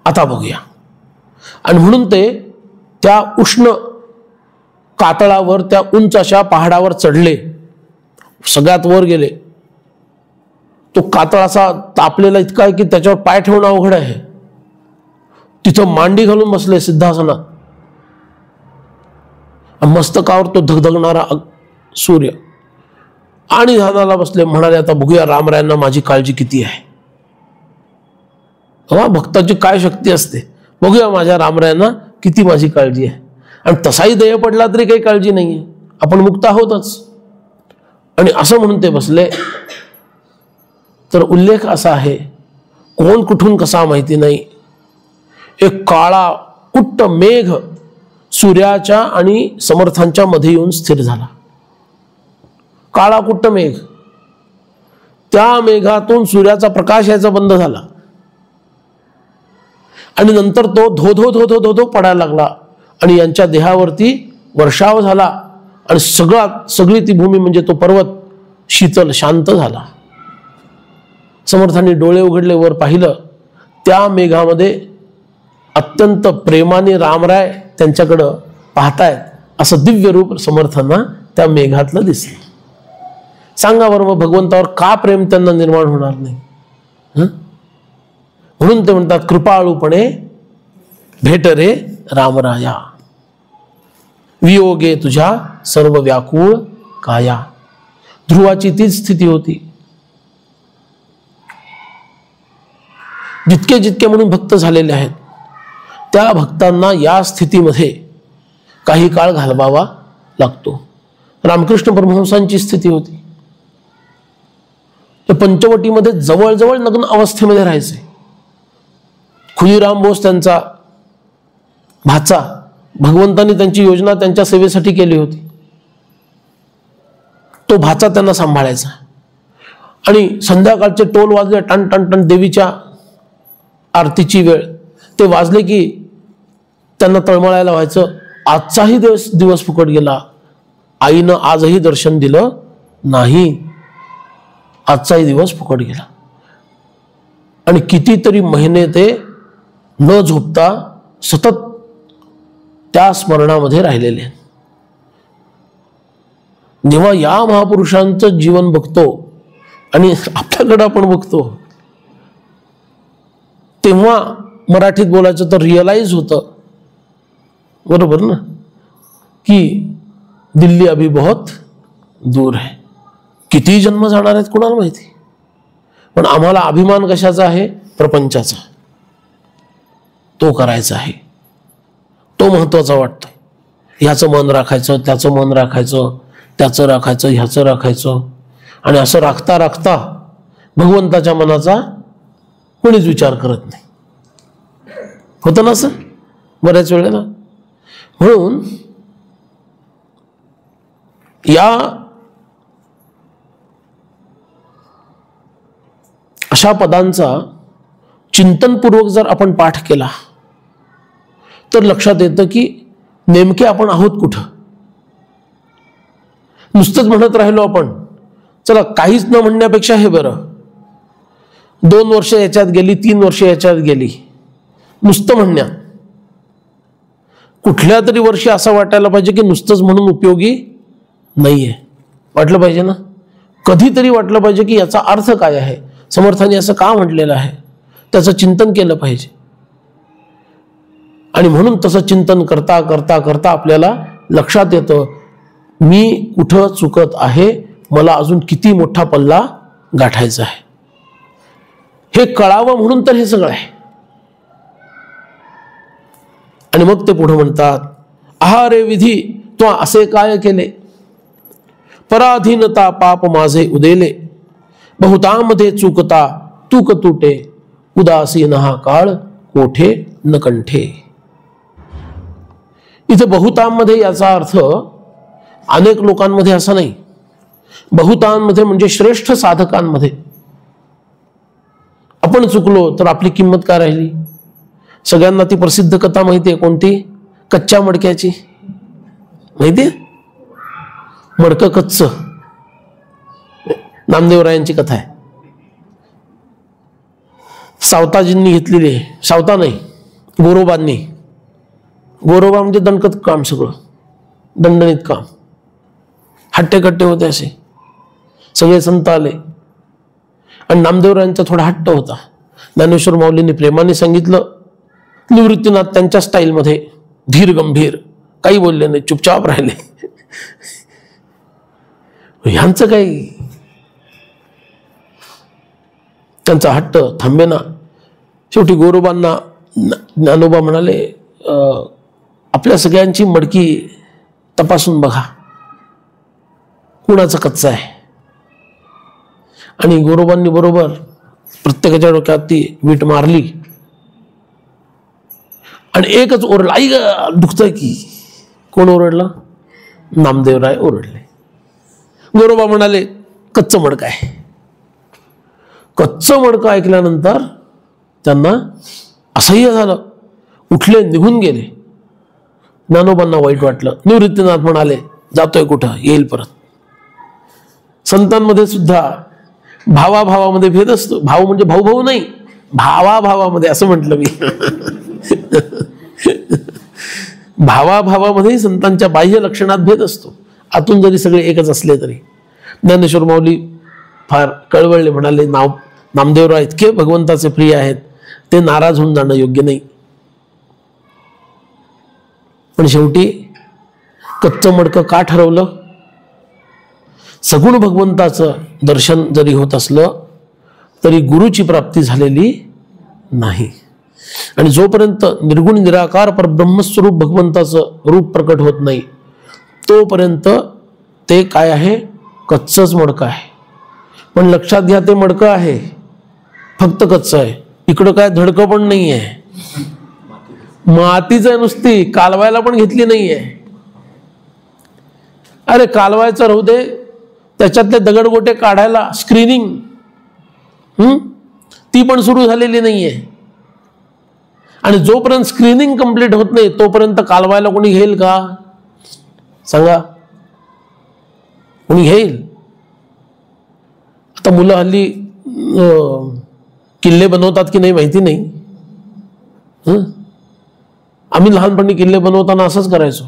आता बघूया. आणि म्हणून ते त्या उष्ण कातळावर, त्या उंच अशा पहाडावर चढले, सगळ्यात वर गेले. तो कातळ असा तापलेला इतका आहे की त्याच्यावर पाय ठेवणं अवघड आहे. तिथं मांडी घालून बसले सिद्धासनात. मस्तकावर तो धगधगणारा सूर्य, आणि ध्यानाला बसले. म्हणाले आता बघूया रामरायांना माझी काळजी किती आहे. भक्ताची काय शक्ती असते, बघूया माझ्या रामरायांना किती माझी काळजी आहे. आणि तसाही देह पडला तरी काही काळजी नाहीये, आपण मुक्त आहोतच. आणि असं म्हणून ते बसले. तर उल्लेख असा आहे, कोण कुठून कसा माहिती नाही, एक काळा कुट्ट मेघ सूर्याच्या आणि समर्थांच्या मध्ये येऊन स्थिर झाला. काळा कुट्ट मेघ, त्या मेघातून सूर्याचा प्रकाश यायचा बंद झाला. आणि नंतर तो धो धो धो धो धो धो पडायला लागला आणि यांच्या देहावरती वर्षाव झाला. आणि सगळी ती भूमी म्हणजे तो पर्वत शीतल शांत झाला. समर्थांनी डोळे उघडले, वर पाहिलं, त्या मेघामध्ये अत्यंत प्रेमाने रामराय त्यांच्याकडं पाहतायत असं दिव्य रूप समर्थांना त्या मेघातलं दिसलं. सांगा बरं मग भगवंतावर का प्रेम त्यांना निर्माण होणार नाही. म्हणून ते म्हणतात, कृपाळूपणे भेट रे रामराया, वियोगे तुझ्या सर्व व्याकुळ काया. ध्रुवाची तीच स्थिती होती. जितके जितके म्हणून भक्त झालेले आहेत त्या भक्तांना या स्थितीमध्ये काही काळ घालवावा लागतो. रामकृष्ण परमहंसांची स्थिती होती. ते पंचवटीमध्ये जवळजवळ नग्न अवस्थेमध्ये राहायचे. खुलीराम बोस त्यांचा भाचा, भगवंतांनी त्यांची योजना त्यांच्या सेवेसाठी केली होती. तो भाचा त्यांना सांभाळायचा. आणि संध्याकाळचे टोल वाजले, टन टन टन, देवीच्या आरतीची वेळ, ते वाजले की त्यांना तळमळायला व्हायचं. आजचाही दिवस फुकट गेला, आईनं आजही दर्शन दिलं नाही, आजचाही दिवस फुकट गेला. आणि कितीतरी महिने ते न झोपता सतत त्या स्मरणामध्ये राहिलेले. जेव्हा या महापुरुषांचं जीवन बघतो आणि आपल्याकडे आपण बघतो, तेव्हा मराठीत बोलायचं तर रिअलाइज होतं, बरोबर ना, की दिल्ली अभी बहुत दूर है. किती जन्म जाणार आहेत कुणाला माहिती. पण आम्हाला अभिमान कशाचा आहे? प्रपंचाचा. तो करायचा आहे, तो महत्वाचा वाटतो. ह्याचं मन राखायचं, त्याचं मन राखायचं, त्याचं राखायचं, ह्याचं राखायचं. आणि असं राखता राखता भगवंताच्या मनाचा कोणीच विचार करत नाही. होतं ना असं बऱ्याच वेळेला. म्हणून या अशा पदांचा चिंतनपूर्वक जर आपण पाठ केला तर लक्षात येतं की नेमके आपण आहोत कुठं. नुसतंच म्हणत राहिलो आपण, चला काहीच न म्हणण्यापेक्षा हे बरं. 2 वर्ष याच्यात गेली, 3 वर्ष याच्यात गेली नुसतं म्हणण्यात. कुठल्या तरी वर्षी असं वाटायला पाहिजे की नुसतंच म्हणून उपयोगी नाहीये. वाटलं पाहिजे ना, कधीतरी वाटलं पाहिजे की याचा अर्थ काय आहे, समर्थांनी असं का म्हटलेलं आहे, त्याचं चिंतन केलं पाहिजे. आणि म्हणून तसं चिंतन करता करता करता आपल्याला लक्षात येतं मी कुठं चुकत आहे, मला अजून किती मोठा पल्ला गाठायचा आहे. हे कळावं म्हणून तर हे सगळं आहे. आणि मग ते पुढे म्हणतात, आहारे विधी तो असे काय केले, पराधीनता पाप माझे उदेले, बहुतामध्ये चुकता तूक तुटे, उदासीन हा काळ कोठे न कंठे. इथे बहुतांमध्ये याचा अर्थ अनेक लोकांमध्ये असा नाही. बहुतांमध्ये म्हणजे श्रेष्ठ साधकांमध्ये. आपण चुकलो तर आपली किंमत काय राहिली. सगळ्यांना ती प्रसिद्ध कथा माहिती आहे, कोणती? कच्च्या मडक्याची. माहितीये? मडकं कच्च, नामदेवरायांची कथा आहे. सावताजींनी घेतलेली आहे. सावता नाही, गोरोबांनी. गोरोबा म्हणजे दणकत काम, सगळं दणदणीत काम. हट्टे कट्टे होते असे, सगळे संत आले. आणि नामदेवरायांचा थोडा हट्ट होता. ज्ञानेश्वर माऊलींनी प्रेमाने सांगितलं. निवृत्तीनाथ त्यांच्या स्टाईलमध्ये धीर गंभीर, काही बोलले नाही, चुपचाप राहिले. ह्यांचं काही, त्यांचा हट्ट थांबेना. शेवटी गोरोबांना ज्ञानोबा म्हणाले, आपल्या सगळ्यांची मडकी तपासून बघा, कुणाचं कच्चं आहे. आणि गोरोबांनी बरोबर प्रत्येकाच्या डोक्यात ती वीट मारली आणि एकच ओरडला, आई दुखतंय की. कोण ओरडला? नामदेवराय ओरडले. गोरोबा म्हणाले, कच्चं मडकं आहे. कच्चं मडकं ऐकल्यानंतर त्यांना असह्य झालं, उठले, निघून गेले. ज्ञानोबांना वाईट वाटलं. निवृत्तीनाथ म्हणाले, जातोय कुठं, येईल परत. संतांमध्ये सुद्धा भावाभावामध्ये भेद असतो. भाव म्हणजे भाऊ भाऊ नाही, भावाभावामध्ये असं म्हटलं मी. भावाभावामध्ये संतांच्या बाह्य लक्षणात भेद असतो, आतून जरी सगळे एकच असले तरी. ज्ञानेश्वर माऊली फार कळवळले, म्हणाले, नामदेवराव इतके भगवंताचे प्रिय आहेत, ते नाराज होऊन जाणं योग्य नाही. पण शेवटी कच्चं मडकं का ठरवलं? सगुण भगवंताचं दर्शन जरी होत असलं तरी गुरुची प्राप्ती झालेली नाही. आणि जोपर्यंत निर्गुण निराकार परब्रह्मस्वरूप भगवंताचं रूप प्रकट होत नाही तोपर्यंत ते काय आहे? कच्चंच मडकं आहे. पण लक्षात घ्या, ते मडकं आहे, फक्त कच्चं आहे. इकडं काय धडकं पण नाही आहे, मातीच आहे नुसती, कालवायला पण घेतली नाहीये. अरे कालवायचं राहू दे, त्याच्यातले दगडगोटे काढायला स्क्रीनिंग ती पण सुरू झालेली नाहीये. आणि जोपर्यंत स्क्रीनिंग कंप्लीट होत नाही तोपर्यंत कालवायला कोणी घेईल का? सांगा, कोणी घेईल? आता मुलं हल्ली किल्ले बनवतात की नाही माहिती नाही. आम्ही लहानपणी किल्ले बनवताना असंच करायचो.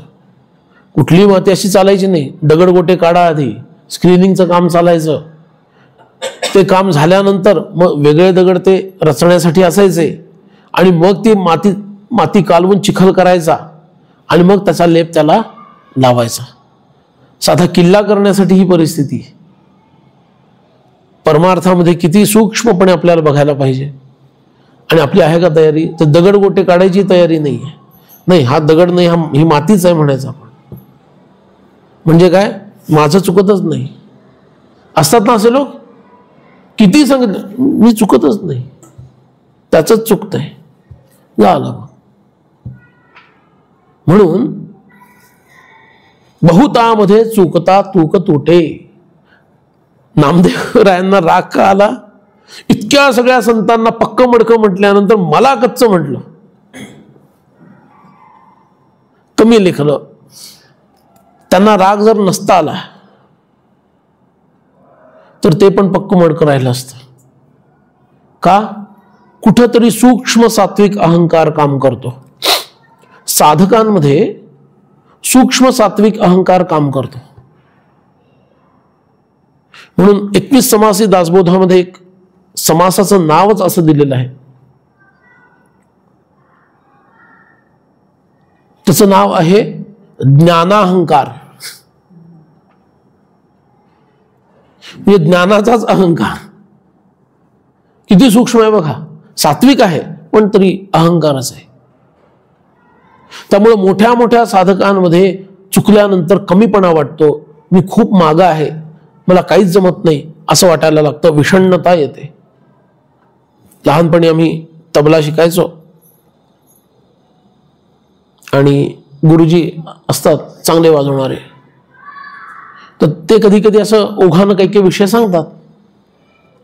कुठली माती अशी चालायची नाही, दगडगोटे काढा, आधी स्क्रीनिंगचं काम चालायचं. ते काम झाल्यानंतर मग वेगळे दगड ते रचण्यासाठी असायचे आणि मग ती माती कालवून चिखल करायचा आणि मग त्याचा लेप त्याला लावायचा. साधा किल्ला करण्यासाठी ही परिस्थिती. परमार्थामध्ये किती सूक्ष्मपणे आपल्याला बघायला पाहिजे. आणि आपली आहे का तयारी? तर दगड गोटे काढायची तयारी नाही आहे. नाही, हा दगड नाही, ही मातीच आहे म्हणायचं आपण. म्हणजे काय, माझं चुकतच नाही. असतात ना असे लोक, किती सांगितलं मी चुकतच नाही, त्याचंच चुकतंय, झालं. म्हणून बहुतामध्ये चुकता तूक तुटे. नामदेव रायांना राग का आला? इतक्या सगळ्या संतांना पक्क मडकं म्हटल्यानंतर मला कच्च म्हटलं, कमी लेखलं. त्यांना राग जर नसता आला तर ते पण पक्क मडकं राहिलं असतं. का? कुठंतरी सूक्ष्म सात्विक अहंकार काम करतो. साधकांमध्ये सूक्ष्म सात्विक अहंकार काम करतो. म्हणून 21 समासी दासबोधामध्ये एक समासाचं नावच असं दिलेलं आहे. त्याचं नाव आहे ज्ञानाहंकार. म्हणजे ज्ञानाचाच अहंकार. किती सूक्ष्म आहे बघा. सात्विक आहे पण तरी अहंकारच आहे. त्यामुळे मोठ्या मोठ्या साधकांमध्ये चुकल्यानंतर कमीपणा वाटतो. मी खूप मागं आहे, मला काहीच जमत नाही असं वाटायला लागतं. विषण्णता येते. लहानपणी आम्ही तबला शिकायचो आणि गुरुजी असतात चांगले वाजवणारे, तर ते कधी कधी असं ओघानं काही काही विषय सांगतात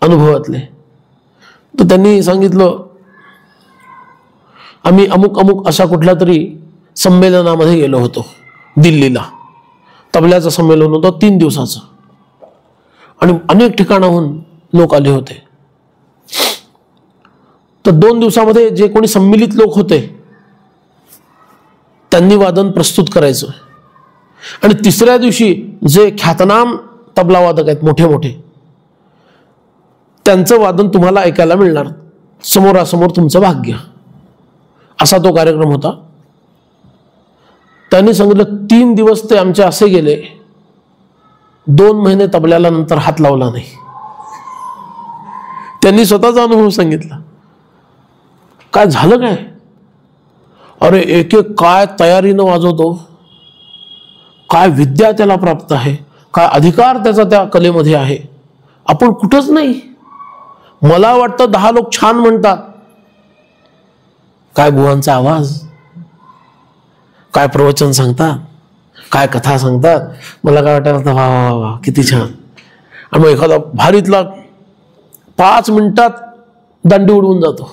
अनुभवातले. तर त्यांनी सांगितलं, आम्ही अमुक अमुक अशा कुठल्या तरी संमेलनामध्ये गेलो होतो दिल्लीला. तबल्याचं संमेलन होतं 3 दिवसाचं आणि अनेक ठिकाणाहून लोक आले होते. तर 2 दिवसामध्ये जे कोणी सम्मिलित लोक होते त्यांनी वादन प्रस्तुत करायचं आणि तिसऱ्या दिवशी जे ख्यातनाम तबला वादक आहेत मोठे मोठे, त्यांचं वादन तुम्हाला ऐकायला मिळणार. समोरासमोर तुमचं भाग्य. असा तो कार्यक्रम होता. त्यांनी सांगितलं 3 दिवस ते आमचे असे गेले, 2 महिने तबल्याला नंतर हात लावला नाही. त्यांनी स्वतःचा अनुभव सांगितला. काय झालं काय? अरे एक एक काय तयारीनं वाजवतो, काय विद्या त्याला प्राप्त आहे, काय अधिकार त्याचा त्या कलेमध्ये आहे, आपण कुठंच नाही. मला वाटतं 10 लोक छान म्हणतात, काय बुवांचा आवाज, काय प्रवचन सांगतात, काय कथा सांगतात. मला काय वाटतं, वा वा वा किती छान. आणि मग एखादा भारीतला 5 मिनिटात दांडी उडवून जातो.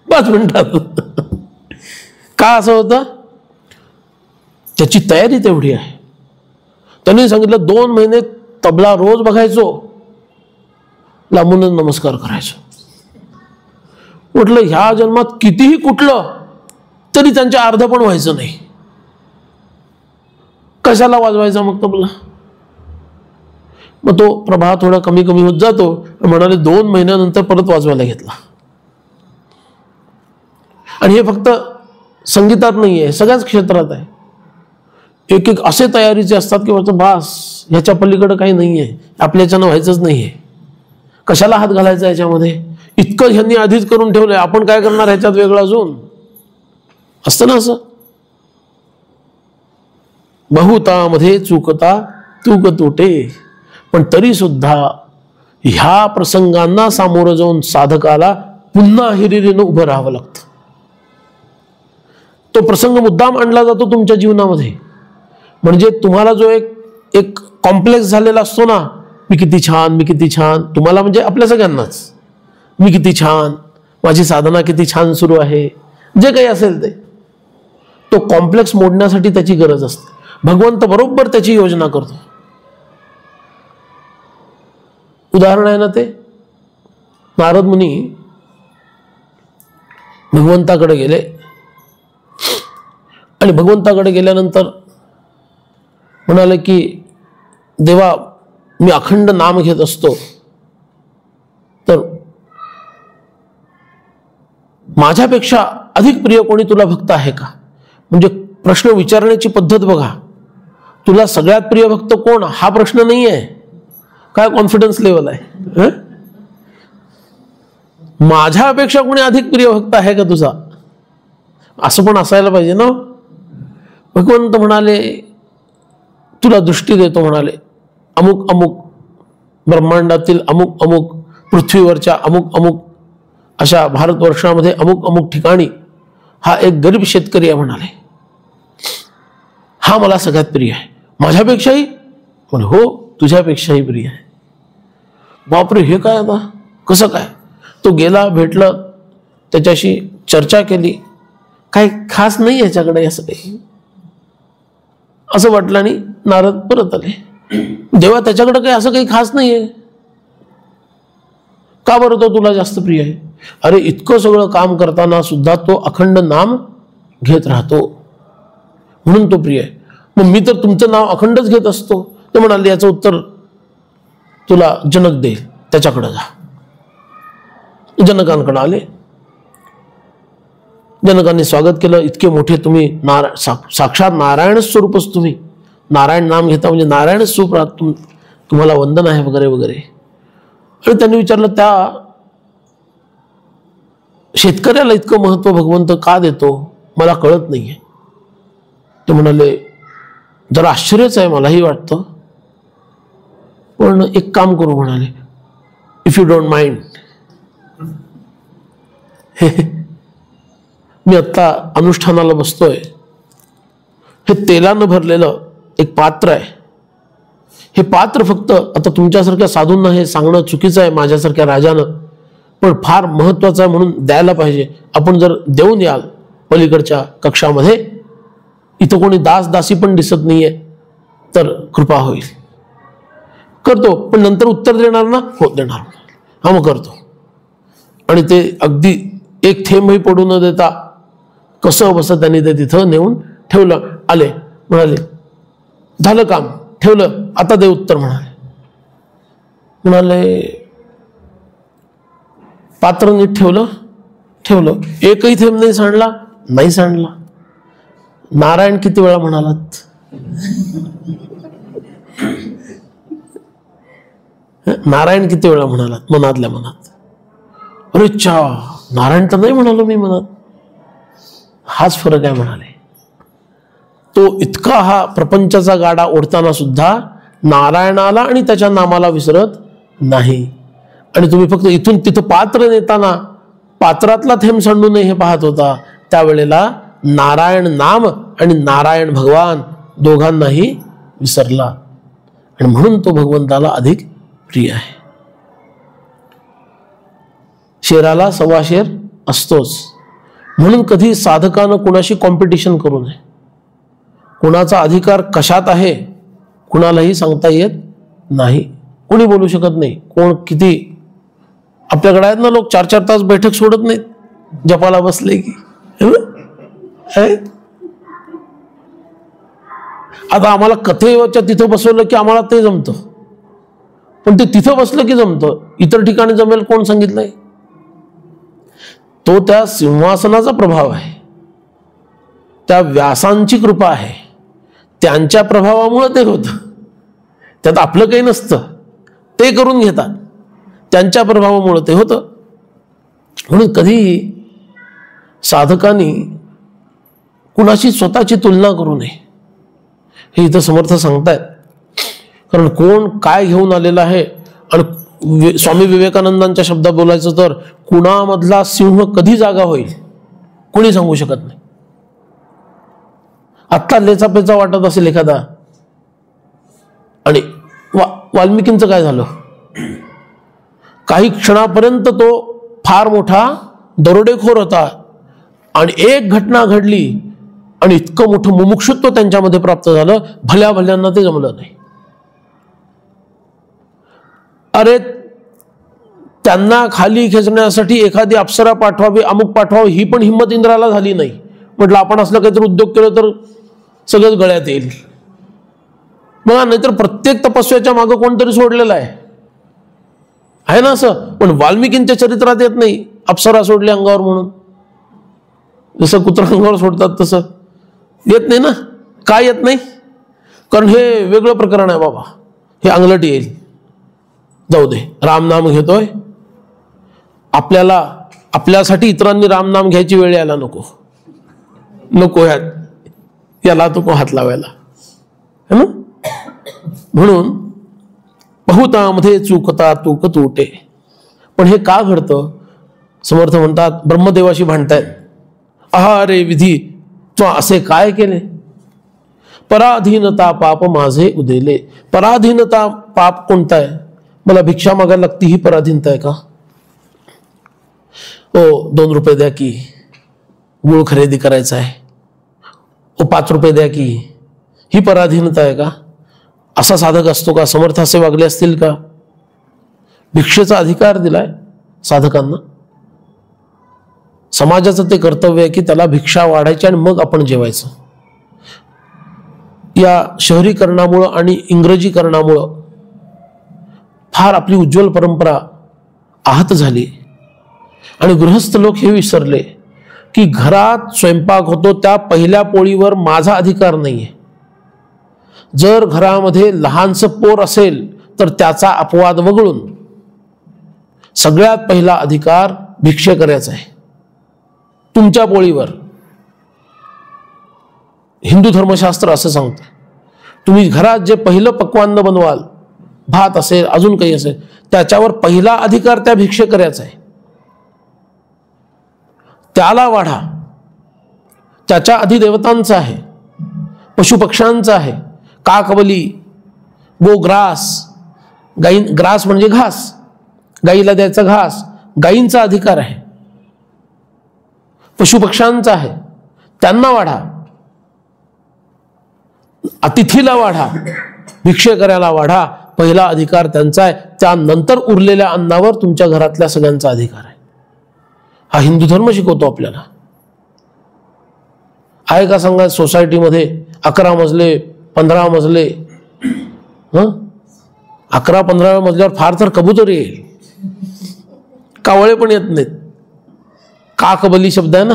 5 मिनिटात. का असं होतं? त्याची तयारी तेवढी आहे. त्यांनी सांगितलं 2 महिने तबला रोज बघायचो, लांबूनच नमस्कार करायचो. म्हटलं ह्या जन्मात कितीही कुठलं तरी त्यांच्या अर्ध पण व्हायचं नाही. कशाला वाजवायचा मग तबला? मग तो प्रभाव थोडा कमी कमी होत जातो. म्हणाले 2 महिन्यानंतर परत वाजवायला घेतला. आणि हे फक्त संगीतात नाही आहे, सगळ्याच क्षेत्रात आहे. एक एक असे तयारीचे असतात की वाटतं बास ह्याच्या पलीकडे काही नाही आहे, आपल्याच्यानं व्हायचंच नाही आहे, कशाला हात घालायचा याच्यामध्ये, इतकं ह्यांनी आधीच करून ठेवलंय, आपण काय करणार ह्याच्यात वेगळं अजून. असतं ना असं. बहुतामध्ये चुकता तूक तुटे. पण तरी सुद्धा ह्या प्रसंगांना सामोरं जाऊन साधकाला पुन्हा हिरिरीनं उभं राहावं लागतं. तो प्रसंग मुद्दाम आणला जातो तुमच्या जीवनामध्ये. म्हणजे तुम्हाला जो एक कॉम्प्लेक्स झालेला असतो ना, मी किती छान, मी किती छान. तुम्हाला म्हणजे आपल्या सगळ्यांनाच, मी किती छान, माझी साधना किती छान सुरू आहे, जे काही असेल ते, तो कॉम्प्लेक्स मोडण्यासाठी त्याची गरज असते. भगवंत बरोबर त्याची योजना करतो. उदाहरण आहे ना ते, नारद मुनी भगवंताकडे गेले आणि भगवंताकडे गेल्यानंतर म्हणाले की देवा मी अखंड नाम घेत असतो, तर माझ्यापेक्षा अधिक प्रिय कोणी तुला भक्त आहे का? म्हणजे प्रश्न विचारण्याची पद्धत बघा. तुला सगळ्यात प्रिय भक्त कोण हा प्रश्न नाही आहे. काय कॉन्फिडन्स लेवल आहे. माझ्यापेक्षा कोणी अधिक प्रिय भक्त आहे का तुझा? असं पण असायला पाहिजे ना. भगवंत म्हणाले तुला दृष्टी देतो, म्हणाले अमुक अमुक ब्रह्मांडातील अमुक अमुक, पृथ्वीवरच्या अमुक अमुक, अशा भारतवर्षामध्ये अमुक अमुक ठिकाणी हा एक गरीब शेतकरी आहे म्हणाले, हा मला सगळ्यात प्रिय आहे. माझ्यापेक्षाही? म्हणे हो, तुझ्यापेक्षाही प्रिय आहे. बापरे, हे काय आता कसं काय? तो गेला, भेटलं, त्याच्याशी चर्चा केली, काही खास नाही याच्याकडे असं काही, असं वाटलं आणि नारद परत आले. देवा, त्याच्याकडे काही असं काही खास नाहीये, का बरं तो तुला जास्त प्रिय आहे? अरे इतकं सगळं काम करताना सुद्धा तो अखंड नाम घेत राहतो म्हणून तो प्रिय आहे. मग मी तर तुमचं नाव अखंडच घेत असतो. ते म्हणाले याचं उत्तर तुला जनक देईल, त्याच्याकडे जा. जनकांकडे आले. जनकांनी स्वागत केलं. इतके मोठे तुम्ही, साक्षात नारायण स्वरूपच तुम्ही, नारायण नाम घेता म्हणजे नारायण स्वरूप, तुम्हाला वंदन आहे वगैरे वगैरे. आणि त्यांनी विचारलं त्या शेतकऱ्याला इतकं महत्व भगवंत का देतो, मला कळत नाहीये. ते म्हणाले जरा आश्चर्यच आहे, मलाही वाटतं, पण एक काम करू म्हणाले, इफ यू डोंट माइंड, मी आत्ता अनुष्ठानाला बसतोय, हे तेलानं भरलेलं एक पात्र आहे. हे पात्र फक्त आता तुमच्यासारख्या साधूंना हे सांगणं चुकीचं आहे, माझ्यासारख्या राजानं, पण फार महत्वाचं आहे म्हणून द्यायला पाहिजे. आपण जर देऊन याल पलीकडच्या कक्षामध्ये, इथं कोणी दास दासी पण दिसत नाहीये, तर कृपा होईल. करतो, पण नंतर उत्तर देणार ना? हो देणार. हा मग करतो. आणि ते अगदी एक थेंबही पडू न देता कसं बसं त्यांनी ते तिथं नेऊन ठेवलं. आले, म्हणाले झालं काम, ठेवलं, आता दे उत्तर म्हणाले. म्हणाले पात्र नीट ठेवलं, एकही थेंब नाही सांडला? नाही सांडला. नारायण किती वेळा म्हणालात? नारायण किती वेळा म्हणालात मनातल्या मनात? अरे चा, नारायण तर नाही म्हणालो मी मनात, हाच फरक आहे म्हणाले. तो इतका हा प्रपंचाचा गाडा ओढताना सुद्धा नारायणाला आणि त्याच्या नामाला विसरत नाही. आणि तुम्ही फक्त इथून तिथं पात्र नेताना पात्रातला थेंब सांडू नये हे पाहत होता. त्यावेळेला नारायण नाम आणि नारायण भगवान दोघांनाही विसरला, आणि म्हणून तो भगवंताला अधिक प्रिय आहे. शेराला सव्वा शेर असतोच, म्हणून कधी साधकानं कुणाशी कॉम्पिटिशन करू नये. कुणाचा अधिकार कशात आहे कुणालाही सांगता येत नाही, कोणी बोलू शकत नाही. कोण किती, आपल्याकडे आहेत ना लोक 4-4 तास बैठक सोडत नाहीत जपाला बसले की. आता आम्हाला कथेच्या तिथं बसवलं की आम्हाला ते जमतं, पण ते तिथं बसलं की जमतं, इतर ठिकाणी जमेल कोण सांगितलंय? तो त्या सिंहासनाचा प्रभाव आहे, त्या व्यासांची कृपा आहे, त्यांच्या प्रभावामुळे ते होतं. त्यात आपलं काही नसतं, ते करून घेतात, त्यांच्या प्रभावामुळे ते होतं. म्हणून कधी साधकांनी कुणाशी स्वतःची तुलना करू नये, हे इथं समर्थ सांगतायत. कारण कोण काय घेऊन आलेलं आहे, आणि स्वामी विवेकानंदांच्या शब्दात बोलायचं तर कुणामधला सिंह कधी जागा होईल कोणी सांगू शकत नाही. आत्ता लेचापेचा वाटत असेल एखादा, आणि वाल्मिकींचं काय झालं? काही क्षणापर्यंत तो फार मोठा दरोडेखोर होता, आणि एक घटना घडली आणि इतकं मोठं मुमुक्षुत्व त्यांच्यामध्ये प्राप्त झालं, भल्या भल्यांना ते जमलं नाही. अरे त्यांना खाली खेचण्यासाठी एखादी अप्सरा पाठवावी, अमुक पाठवावी, ही पण हिंमत इंद्राला झाली नाही. म्हटलं आपण असलं काहीतरी उद्योग केलं तर सगळंच गळ्यात येईल. बघा, नाहीतर प्रत्येक तपस्याच्या मागं कोणतरी सोडलेलं आहे ना असं. पण वाल्मिकींच्या चरित्रात येत नाही अप्सरा सोडली अंगावर म्हणून. जसं कुत्रा अंगावर सोडतात तसं येत नाही ना. काय येत नाही? कारण हे वेगळं प्रकरण आहे बाबा, हे अंगलट येईल. जाऊ दे, रामनाम घेतोय, आपल्यासाठी इतरांनी रामनाम घ्यायची वेळ यायला नको नको, याला नको हात लावायला, है ना. म्हणून बहुतामध्ये चुकता तूक तुटे. पण हे का घडतं? समर्थ म्हणतात, ब्रह्मदेवाशी भांडतायत. अरे विधी, तू असे काय केले? पराधीनता पाप माझे उदेले. पराधीनता पाप कोणता आहे? मला भिक्षा मागायला लागती, ही पराधीनता आहे का? 2 रुपये द्या की, गुळ खरेदी करायचा आहे. 5 रुपये द्या की, ही पराधीनता आहे का? असा साधक असतो का? समर्थ असे वागले असतील का? भिक्षेचा अधिकार दिलाय साधकांना. समाजाचं ते कर्तव्य आहे की त्याला भिक्षा वाढायची आणि मग आपण जेवायचं. या शहरीकरणामुळं आणि इंग्रजीकरणामुळं फार आपली उज्ज्वल परंपरा आहत झाली आणि गृहस्थ लोक हे विसरले की घरात स्वयंपाक होतो त्या पहिल्या पोळीवर माझा अधिकार नाहीये. जर घरामध्ये लहानसं पोर असेल तर त्याचा अपवाद वगळून सगळ्यात पहिला अधिकार भिक्षे करायचा आहे तुमच्या पोळीवर. हिंदू धर्मशास्त्र असं सांगतं, तुम्ही घरात जे पहिलं पक्वान्न बनवाल, भात असेल अजून काही असेल, त्याच्यावर पहिला अधिकार त्या भिक्षे करायचा आहे. त्याला वाढा. त्याच्या अधिदेवतांचा आहे, पशुपक्ष्यांचा आहे. काकबली, गोग्रास, ग्रास म्हणजे घास, गाईला द्यायचा घास, गाईंचा अधिकार आहे. पशुपक्ष्यांचा आहे, त्यांना वाढा. अतिथीला वाढा, भिक्षे करायला वाढा. पहिला अधिकार त्यांचा आहे. त्यानंतर उरलेल्या अन्नावर तुमच्या घरातल्या सगळ्यांचा अधिकार आहे. हा हिंदू धर्म शिकवतो आपल्याला. आहे का सांगा सोसायटीमध्ये 11 मजले 15 मजले, 11-15 मजल्यावर फार तर कबूतर येईल, कावळे पण येत नाहीत. काकबली शब्द आहे ना,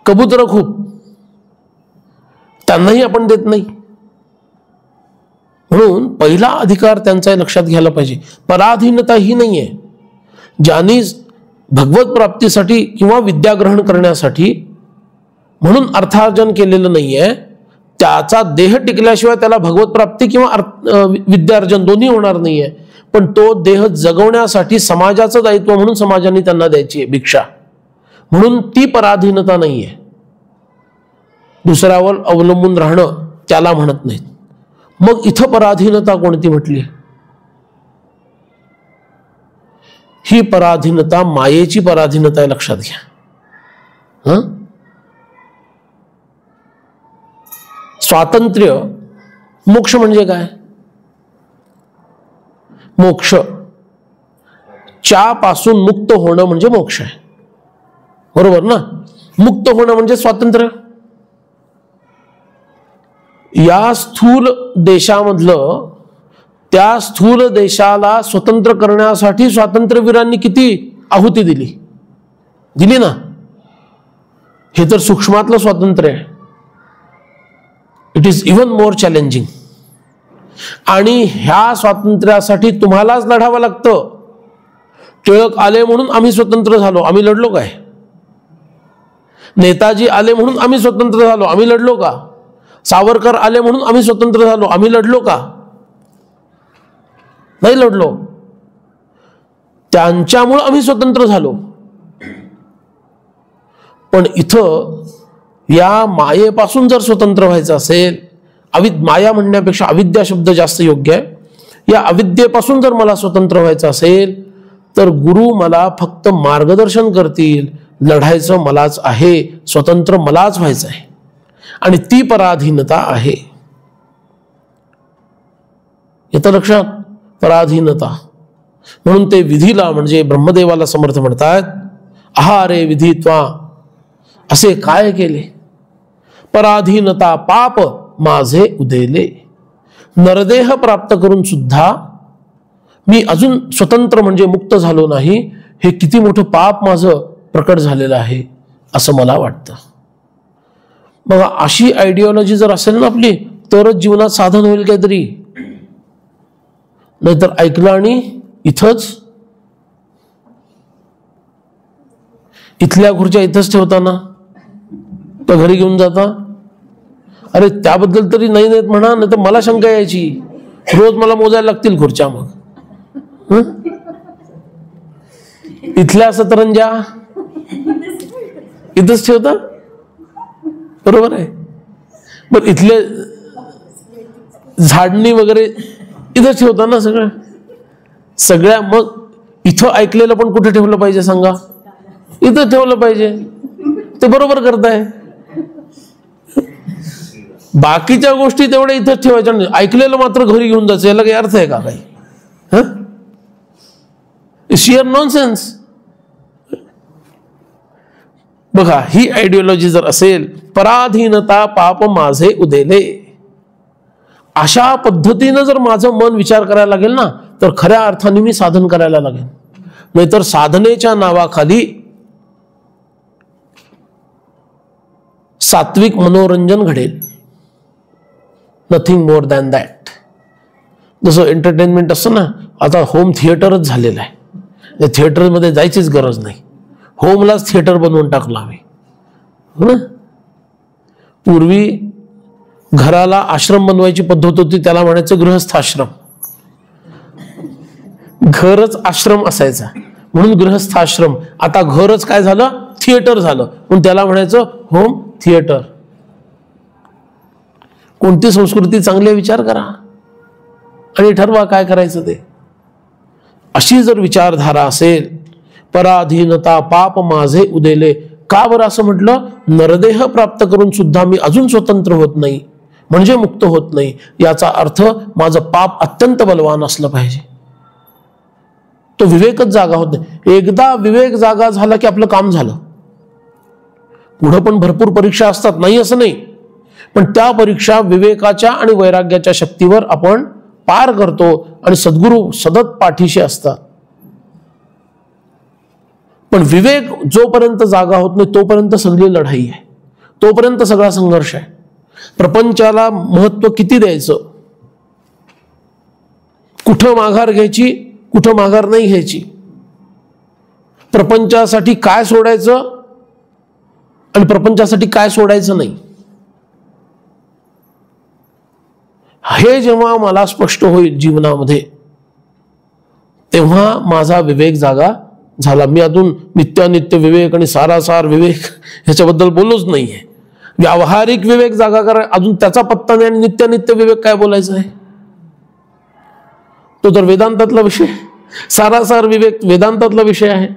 कबूतर खूप, त्यांनाही आपण देत नाही. म्हणून पहिला अधिकार त्यांचा लक्षात घ्यायला पाहिजे. पराधीनता ही नाहीये. ज्यांनी भगवत प्राप्तीसाठी किंवा विद्या ग्रहण करण्यासाठी म्हणून अर्थार्जन केलेलं नाहीये, त्याचा देह टिकल्याशिवाय त्याला भगवत प्राप्ती किंवा विद्यार्जन दोन्ही होणार नाहीये. पण तो देह जगवण्यासाठी समाजाचं दायित्व म्हणून समाजाने त्यांना द्यायची आहे भिक्षा. म्हणून ती पराधीनता नाहीये. दुसऱ्यावर अवलंबून राहणं त्याला म्हणत नाहीत. मग इथं पराधीनता कोणती म्हटली? ही पराधीनता मायेची पराधीनता आहे, लक्षात घ्या. स्वातंत्र्य, मोक्ष म्हणजे काय? मोक्ष, च्यापासून मुक्त होणं म्हणजे मोक्ष आहे, बरोबर ना? मुक्त होणं म्हणजे स्वातंत्र्य. या स्थूल देशामधलं, त्या स्थूल देशाला स्वतंत्र करण्यासाठी स्वातंत्र्यवीरांनी किती आहुती दिली ना. हे तर सूक्ष्मातलं स्वातंत्र्य आहे. It is even more challenging. आणि ह्या स्वातंत्र्यासाठी तुम्हालाच लढावं लागतं. टिळक आले म्हणून आम्ही स्वतंत्र झालो, आम्ही लढलो काय? नेताजी आले म्हणून आम्ही स्वतंत्र झालो, आम्ही लढलो का? सावरकर आले म्हणून आम्ही स्वतंत्र झालो, आम्ही लढलो का? नाही लढलो. त्यांच्यामुळे आम्ही स्वतंत्र झालो. पण इथं या मायेपासून जर स्वतंत्र व्हायचं असेल, माया म्हणण्यापेक्षा अविद्या शब्द जास्त योग्य आहे. या अविद्येपासून जर मला स्वतंत्र व्हायचं असेल तर गुरु मला फक्त मार्गदर्शन करतील. लढायचं मलाच आहे, स्वतंत्र मलाच व्हायचं आहे. आणि ती पराधीनता आहे. येतं लक्षात? पराधीनता. म्हणून ते विधीला म्हणजे ब्रह्मदेवाला समर्थ म्हणतात, आहारे विधी त्वा असे काय केले? पराधीनता पाप माझे उदेले. नरदेह प्राप्त करून सुद्धा मी अजून स्वतंत्र म्हणजे मुक्त झालो नाही. हे किती मोठं पाप माझं प्रकट झालेलं आहे असं मला वाटतं. बघा, अशी आयडिओलॉजी जर असेल ना आपली, तरच जीवनात साधन होईल काहीतरी. नाहीतर ऐकलं आणि इथंच, इथल्या खुर्च्या इथंच ठेवताना तर घरी घेऊन जाता. अरे त्याबद्दल तरी नाही नाहीत म्हणा, नाही तर मला शंका यायची, रोज मला मोजायला लागतील खुर्च्या. मग इथल्या सतरंजा इथंच ठेवता, बरोबर आहे. बरं इथले झाडणी वगैरे इथंच ठेवता ना सगळ्या. मग इथं ऐकलेलं पण कुठे ठेवलं पाहिजे सांगा? इथं ठेवलं पाहिजे. ते बरोबर करताय. बाकीच्या गोष्टी तेवढ्या इथंच ठेवायच्या नाही, ऐकलेलं मात्र घरी घेऊन जायचं. याला काही अर्थ आहे का काही? Shear nonsense. बघा, ही आयडिओलॉजी जर असेल, पराधीनता पाप माझे उदेले, अशा पद्धतीनं जर माझं मन विचार करायला लागेल ना, तर खऱ्या अर्थाने मी साधन करायला लागेल. नाहीतर साधनेच्या नावाखाली सात्विक मनोरंजन घडेल. Nothing more than that. जसं एंटरटेनमेंट असतं ना, आता होम थिएटरच झालेलं आहे. थिएटरमध्ये जायचीच गरज नाही, होमलाच थिएटर बनवून टाकलं आम्ही. हो ना. पूर्वी घराला आश्रम बनवायची पद्धत होती, त्याला म्हणायचं गृहस्थाश्रम. घरच आश्रम असायचा म्हणून गृहस्थाश्रम. आता घरच काय झालं? थिएटर झालं, म्हणून त्याला म्हणायचं होम थिएटर. कोणती संस्कृती चांगली विचार करा आणि ठरवा काय करायचं ते. अशी जर विचारधारा असेल, पराधीनता पाप माझे उदेले, का बरं असं म्हटलं? नरदेह प्राप्त करून सुद्धा मी अजून स्वतंत्र होत नाही, म्हणजे मुक्त होत नाही. याचा अर्थ माझं पाप अत्यंत बलवान असलं पाहिजे. तो विवेकच जागा होत नाही. एकदा विवेक जागा झाला की आपलं काम झालं. पुढं पण भरपूर परीक्षा असतात, नाही असं नाही, पण त्या परीक्षा विवेकाच्या आणि वैराग्याच्या शक्तीवर आपण पार करतो आणि सद्गुरू सतत पाठीशी असतात. पण विवेक जोपर्यंत जागा होत नाही तोपर्यंत सगळी लढाई आहे, तोपर्यंत सगळा संघर्ष आहे. प्रपंचाला महत्व किती द्यायचं, कुठं माघार घ्यायची, कुठं माघार नाही घ्यायची, प्रपंचासाठी काय सोडायचं आणि प्रपंचासाठी काय सोडायचं नाही, हे जेव्हा मला स्पष्ट होईल जीवनामध्ये, तेव्हा माझा विवेक जागा झाला. मी अजून नित्यानित्य विवेक आणि सारासार विवेक ह्याच्याबद्दल बोललोच नाहीये. व्यावहारिक विवेक जागा करा, अजून त्याचा पत्ता नाही. आणि नित्यानित्य विवेक काय बोलायचं आहे? तो तर वेदांतातला विषय. सारासार विवेक वेदांतातला विषय आहे.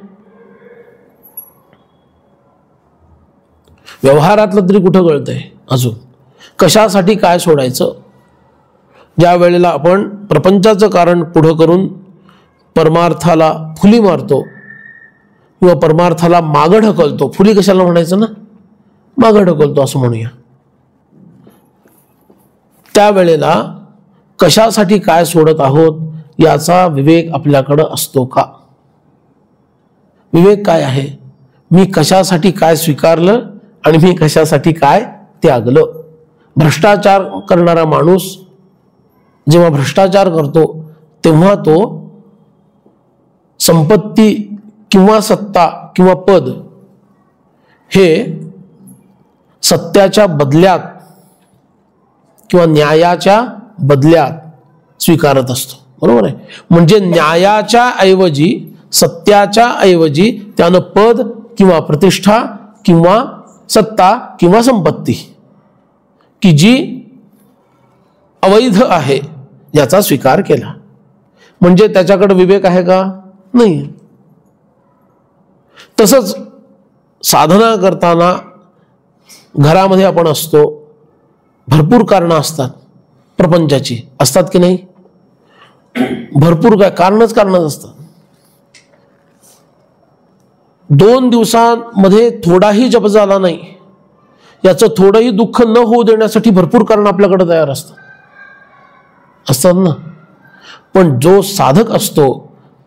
व्यवहारातलं तरी कुठं कळतंय अजून? कशासाठी काय सोडायचं? ज्या वेळेला आपण प्रपंचाचं कारण पुढं करून परमार्थाला फुली मारतो किंवा परमार्थाला मागं ढकलतो, फुली कशाला म्हणायचं ना, मागं ढकलतो असं म्हणूया, त्यावेळेला कशासाठी काय सोडत आहोत याचा विवेक आपल्याकडं असतो का? विवेक काय आहे? मी कशासाठी काय स्वीकारलं आणि मी कशासाठी काय त्यागलं. भ्रष्टाचार करणारा माणूस जेव्हा भ्रष्टाचार करतो तेव्हा तो संपत्ती किंवा सत्ता किंवा पद हे सत्याच्या बदल्यात किंवा न्यायाच्या बदल्यात स्वीकारत असतो. बरोबर आहे. म्हणजे न्यायाच्या ऐवजी, सत्याच्या ऐवजी त्यानं पद किंवा प्रतिष्ठा किंवा सत्ता किंवा संपत्ती की जी अवैध आहे याचा स्वीकार केला. म्हणजे त्याच्याकडे विवेक आहे का? नाही. तसंच साधना करताना घरामध्ये आपण असतो, भरपूर कारणं असतात प्रपंचाची, असतात की नाही? भरपूर काय कारणच असतात. 2 दिवसांमध्ये थोडाही जप झाला नाही याचं थोडंही दुःख न होऊ देण्यासाठी भरपूर कारण आपल्याकडे तयार असतात ना. पण जो साधक असतो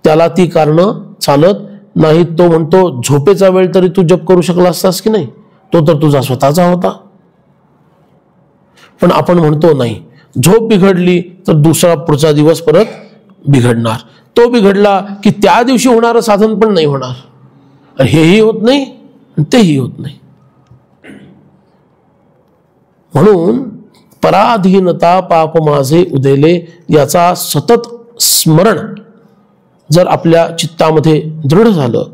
त्याला ती कारणं चालत नाही. तो म्हणतो झोपेचा वेळ तरी तू जप करू शकला असतास की नाही, तो तर तुझा स्वतःचा होता. पण आपण म्हणतो नाही, झोप बिघडली तर दुसरा पुढचा दिवस परत बिघडणार. तो बिघडला की त्या दिवशी होणारं साधन पण नाही होणार. आणि हेही होत नाही आणि तेही होत नाही. म्हणून पराधीनता पाप माझे उदेले याचा सतत स्मरण जर आपल्या चित्तामध्ये दृढ झालं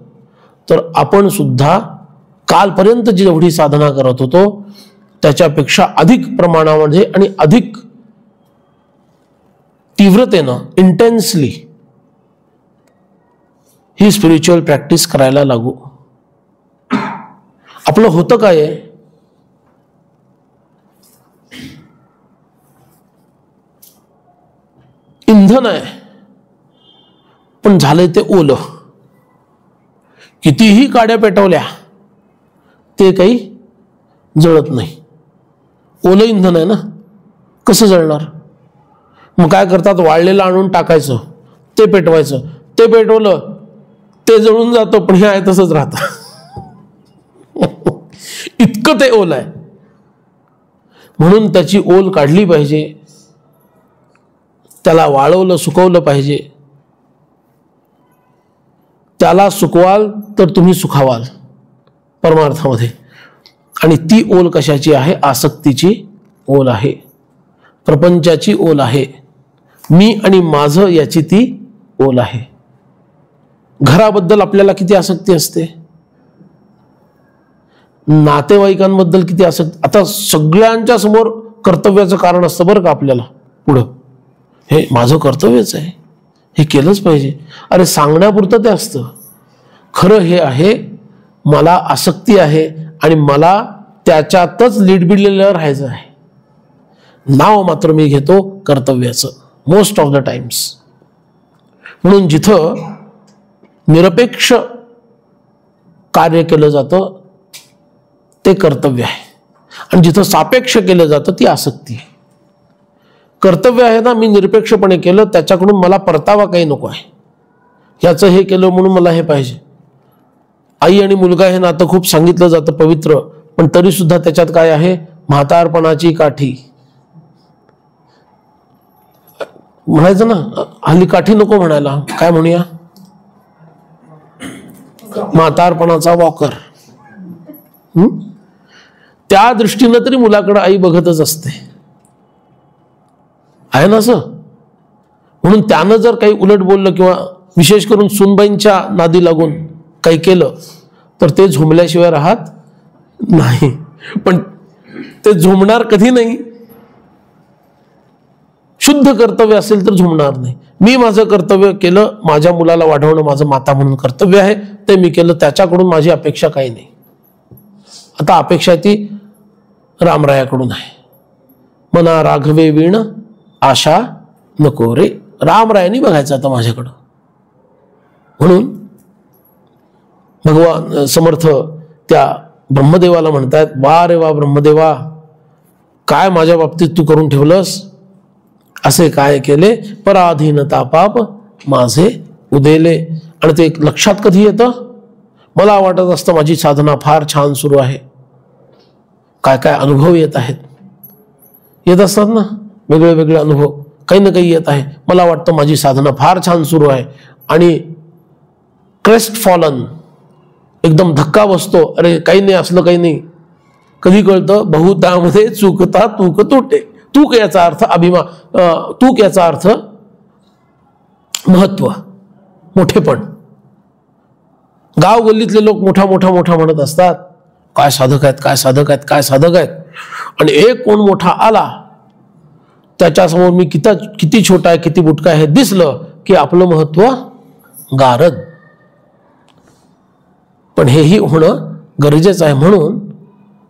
तर आपण सुद्धा कालपर्यंत जेवढी साधना करत होतो त्याच्यापेक्षा अधिक प्रमाणामध्ये आणि अधिक तीव्रतेनं, इंटेन्सली ही स्पिरिच्युअल प्रॅक्टिस करायला लागू. आपलं होतं काय आहे, इंधन आहे पण झालंय ते ओलं. कितीही काड्या पेटवल्या ते काही जळत नाही. ओलं इंधन आहे ना, कसं जळणार? मग काय करतात, वाळलेलं आणून टाकायचं, ते पेटवायचं. ते पेटवलं ते जळून जातं पण हे आहे तसंच राहतं. इतकं ते ओलं आहे. म्हणून त्याची ओल काढली पाहिजे, त्याला वाळवलं सुकवलं पाहिजे. त्याला सुकवाल तर तुम्ही सुखावाल परमार्थामध्ये. आणि ती ओल कशाची आहे? आसक्तीची ओल आहे, प्रपंचाची ओल आहे, मी आणि माझं याची ती ओल आहे. घराबद्दल आपल्याला किती आसक्ती असते, नातेवाईकांबद्दल किती आसक्ती. आता सगळ्यांच्या समोर कर्तव्याचं कारण असतं बरं का आपल्याला पुढं, हे माझं कर्तव्यच आहे, हे केलंच पाहिजे. अरे सांगण्यापुरतं ते असतं. खरं हे आहे, मला आसक्ती आहे आणि मला त्याच्यातच लिडबिडलेलं राहायचं आहे. नाव मात्र मी घेतो कर्तव्याचं मोस्ट ऑफ द टाइम्स. म्हणून जिथं निरपेक्ष कार्य केलं जातं ते कर्तव्य आहे आणि जिथं सापेक्ष केलं जातं ती आसक्ती आहे. कर्तव्य आहे ना, मी निरपेक्षपणे केलं, त्याच्याकडून मला परतावा काही नको आहे. ह्याचं हे केलं म्हणून मला हे पाहिजे. आई आणि मुलगा हे नातं खूप सांगितलं जातं पवित्र, पण तरी सुद्धा त्याच्यात काय आहे? म्हातारपणाची काठी. म्हणायचं ना, हल्ली काठी नको म्हणायला, काय म्हणूया? म्हातारपणाचा वॉकर. त्या दृष्टीनं तरी मुलाकडे आई बघतच असते, आहे ना असं. म्हणून त्यानं जर काही उलट बोललं किंवा विशेष करून सुनबाईंच्या नादी लागून काही केलं तर ते झोंबल्याशिवाय राहत नाही. पण ते झोंबणार कधी नाही. शुद्ध कर्तव्य असेल तर झोंबणार नाही. मी माझं कर्तव्य केलं, माझ्या मुलाला वाढवणं माझं माता म्हणून कर्तव्य आहे, ते मी केलं, त्याच्याकडून माझी अपेक्षा काही नाही. आता अपेक्षा ती रामरायाकडून आहे. मना राघवे वीण आशा नको रे. रामरायानी बघायचं आता माझ्याकडं. म्हणून भगवान समर्थ त्या ब्रह्मदेवाला म्हणतात, वा रे वा ब्रह्मदेवा, काय माझ्या बाबतीत तू करून ठेवलंस? असे काय केले? पराधीनता पाप माझे उदेले. आणि ते लक्षात कधी येतं? मला वाटत असतं माझी साधना फार छान सुरू आहे. काय काय अनुभव येत आहेत, येत असतात ना वेगळे वेगळे अनुभव, काही ना काही येत आहे. मला वाटतं माझी साधना फार छान सुरू आहे आणि क्रेस्ट फॉलन, एकदम धक्का बसतो. अरे काही नाही, असलं काही नाही. कधी कळतं? बहुतामध्ये चुकता तूक तुटे. तूक याचा अर्थ अभिमान, तूक याचा अर्थ महत्व, मोठेपण. गाव गल्लीतले लोक मोठा मोठा मोठा म्हणत असतात, काय साधक आहेत, काय साधक आहेत, काय साधक आहेत. आणि एक कोण मोठा आला, त्याच्यासमोर मी किती छोटा आहे, किती बुटका आहे, दिसलं की आपलं महत्व गारद. पण हेही होणं गरजेचं आहे. म्हणून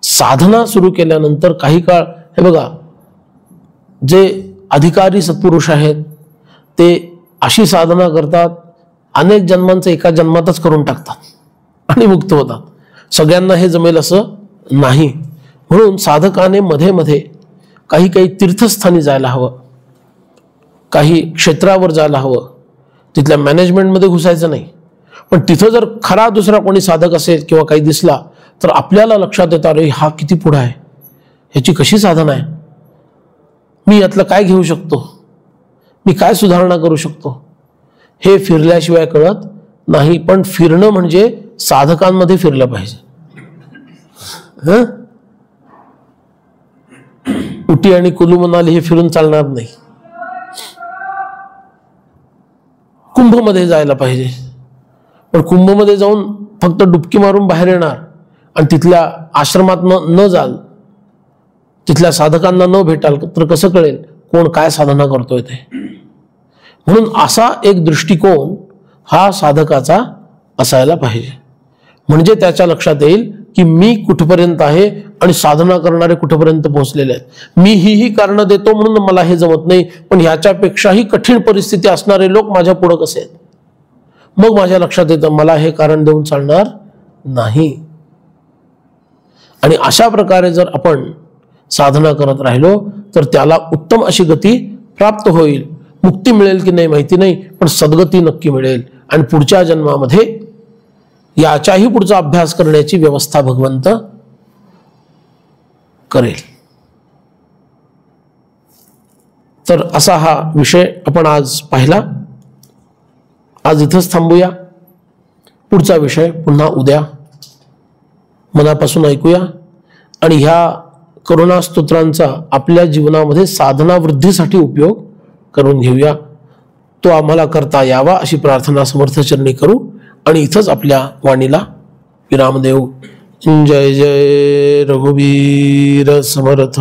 साधना सुरू केल्यानंतर काही काळ, हे बघा, जे अधिकारी सत्पुरुष आहेत ते अशी साधना करतात, अनेक जन्मांचं एका जन्मातच करून टाकतात आणि मुक्त होतात. सगळ्यांना हे जमेल असं नाही. म्हणून साधकाने मध्ये मध्ये काही काही तीर्थस्थानी जायला हवं, काही क्षेत्रावर जायला हवं. तिथल्या मॅनेजमेंटमध्ये घुसायचं नाही. पण तिथं जर खरा दुसरा कोणी साधक असेल किंवा काही दिसला तर आपल्याला लक्षात येतं, अरे हा किती पुढं आहे, ह्याची कशी साधना आहे, मी यातलं काय घेऊ शकतो, मी काय सुधारणा करू शकतो. हे फिरल्याशिवाय कळत नाही. पण फिरणं म्हणजे साधकांमध्ये फिरलं पाहिजे. उटी आणि कुलू मनाली हे फिरून चालणार नाही. कुंभमध्ये जायला पाहिजे. पण कुंभमध्ये जाऊन फक्त डुबकी मारून बाहेर येणार आणि तिथल्या आश्रमात न जाल, तिथल्या साधकांना न भेटाल तर कसं कळेल कोण काय साधना करतोय ते. म्हणून असा एक दृष्टिकोन हा साधकाचा असायला पाहिजे. म्हणजे त्याच्या लक्षात येईल की मी कुठपर्यंत आहे आणि साधना करणारे कुठपर्यंत पोहोचलेले आहेत. मी ही कारणं देतो म्हणून मला हे जमत नाही, पण ह्याच्यापेक्षाही कठीण परिस्थिती असणारे लोक माझ्या पुढे कसे आहेत. मग माझ्या लक्षात येतं मला हे कारण देऊन चालणार नाही. आणि अशा प्रकारे जर आपण साधना करत राहिलो तर त्याला उत्तम अशी गती प्राप्त होईल. मुक्ती मिळेल की नाही माहिती नाही, पण सद्गती नक्की मिळेल. आणि पुढच्या जन्मामध्ये याच्याही पुढचा अभ्यास करण्याची व्यवस्था भगवंत करेल. तर असा हा विषय आपण आज पाहिला. आज इथंच थांबूया. पुढचा विषय पुन्हा उद्या मनापासून ऐकूया आणि ह्या करुणा स्तोत्रांचा आपल्या जीवनामध्ये साधना वृद्धीसाठी उपयोग करून घेऊया. तो आम्हाला करता यावा अशी प्रार्थना समर्थचरणी करू आणि इथंच आपल्या वाणीला विराम देऊ. जय जय रघुवीर समर्थ.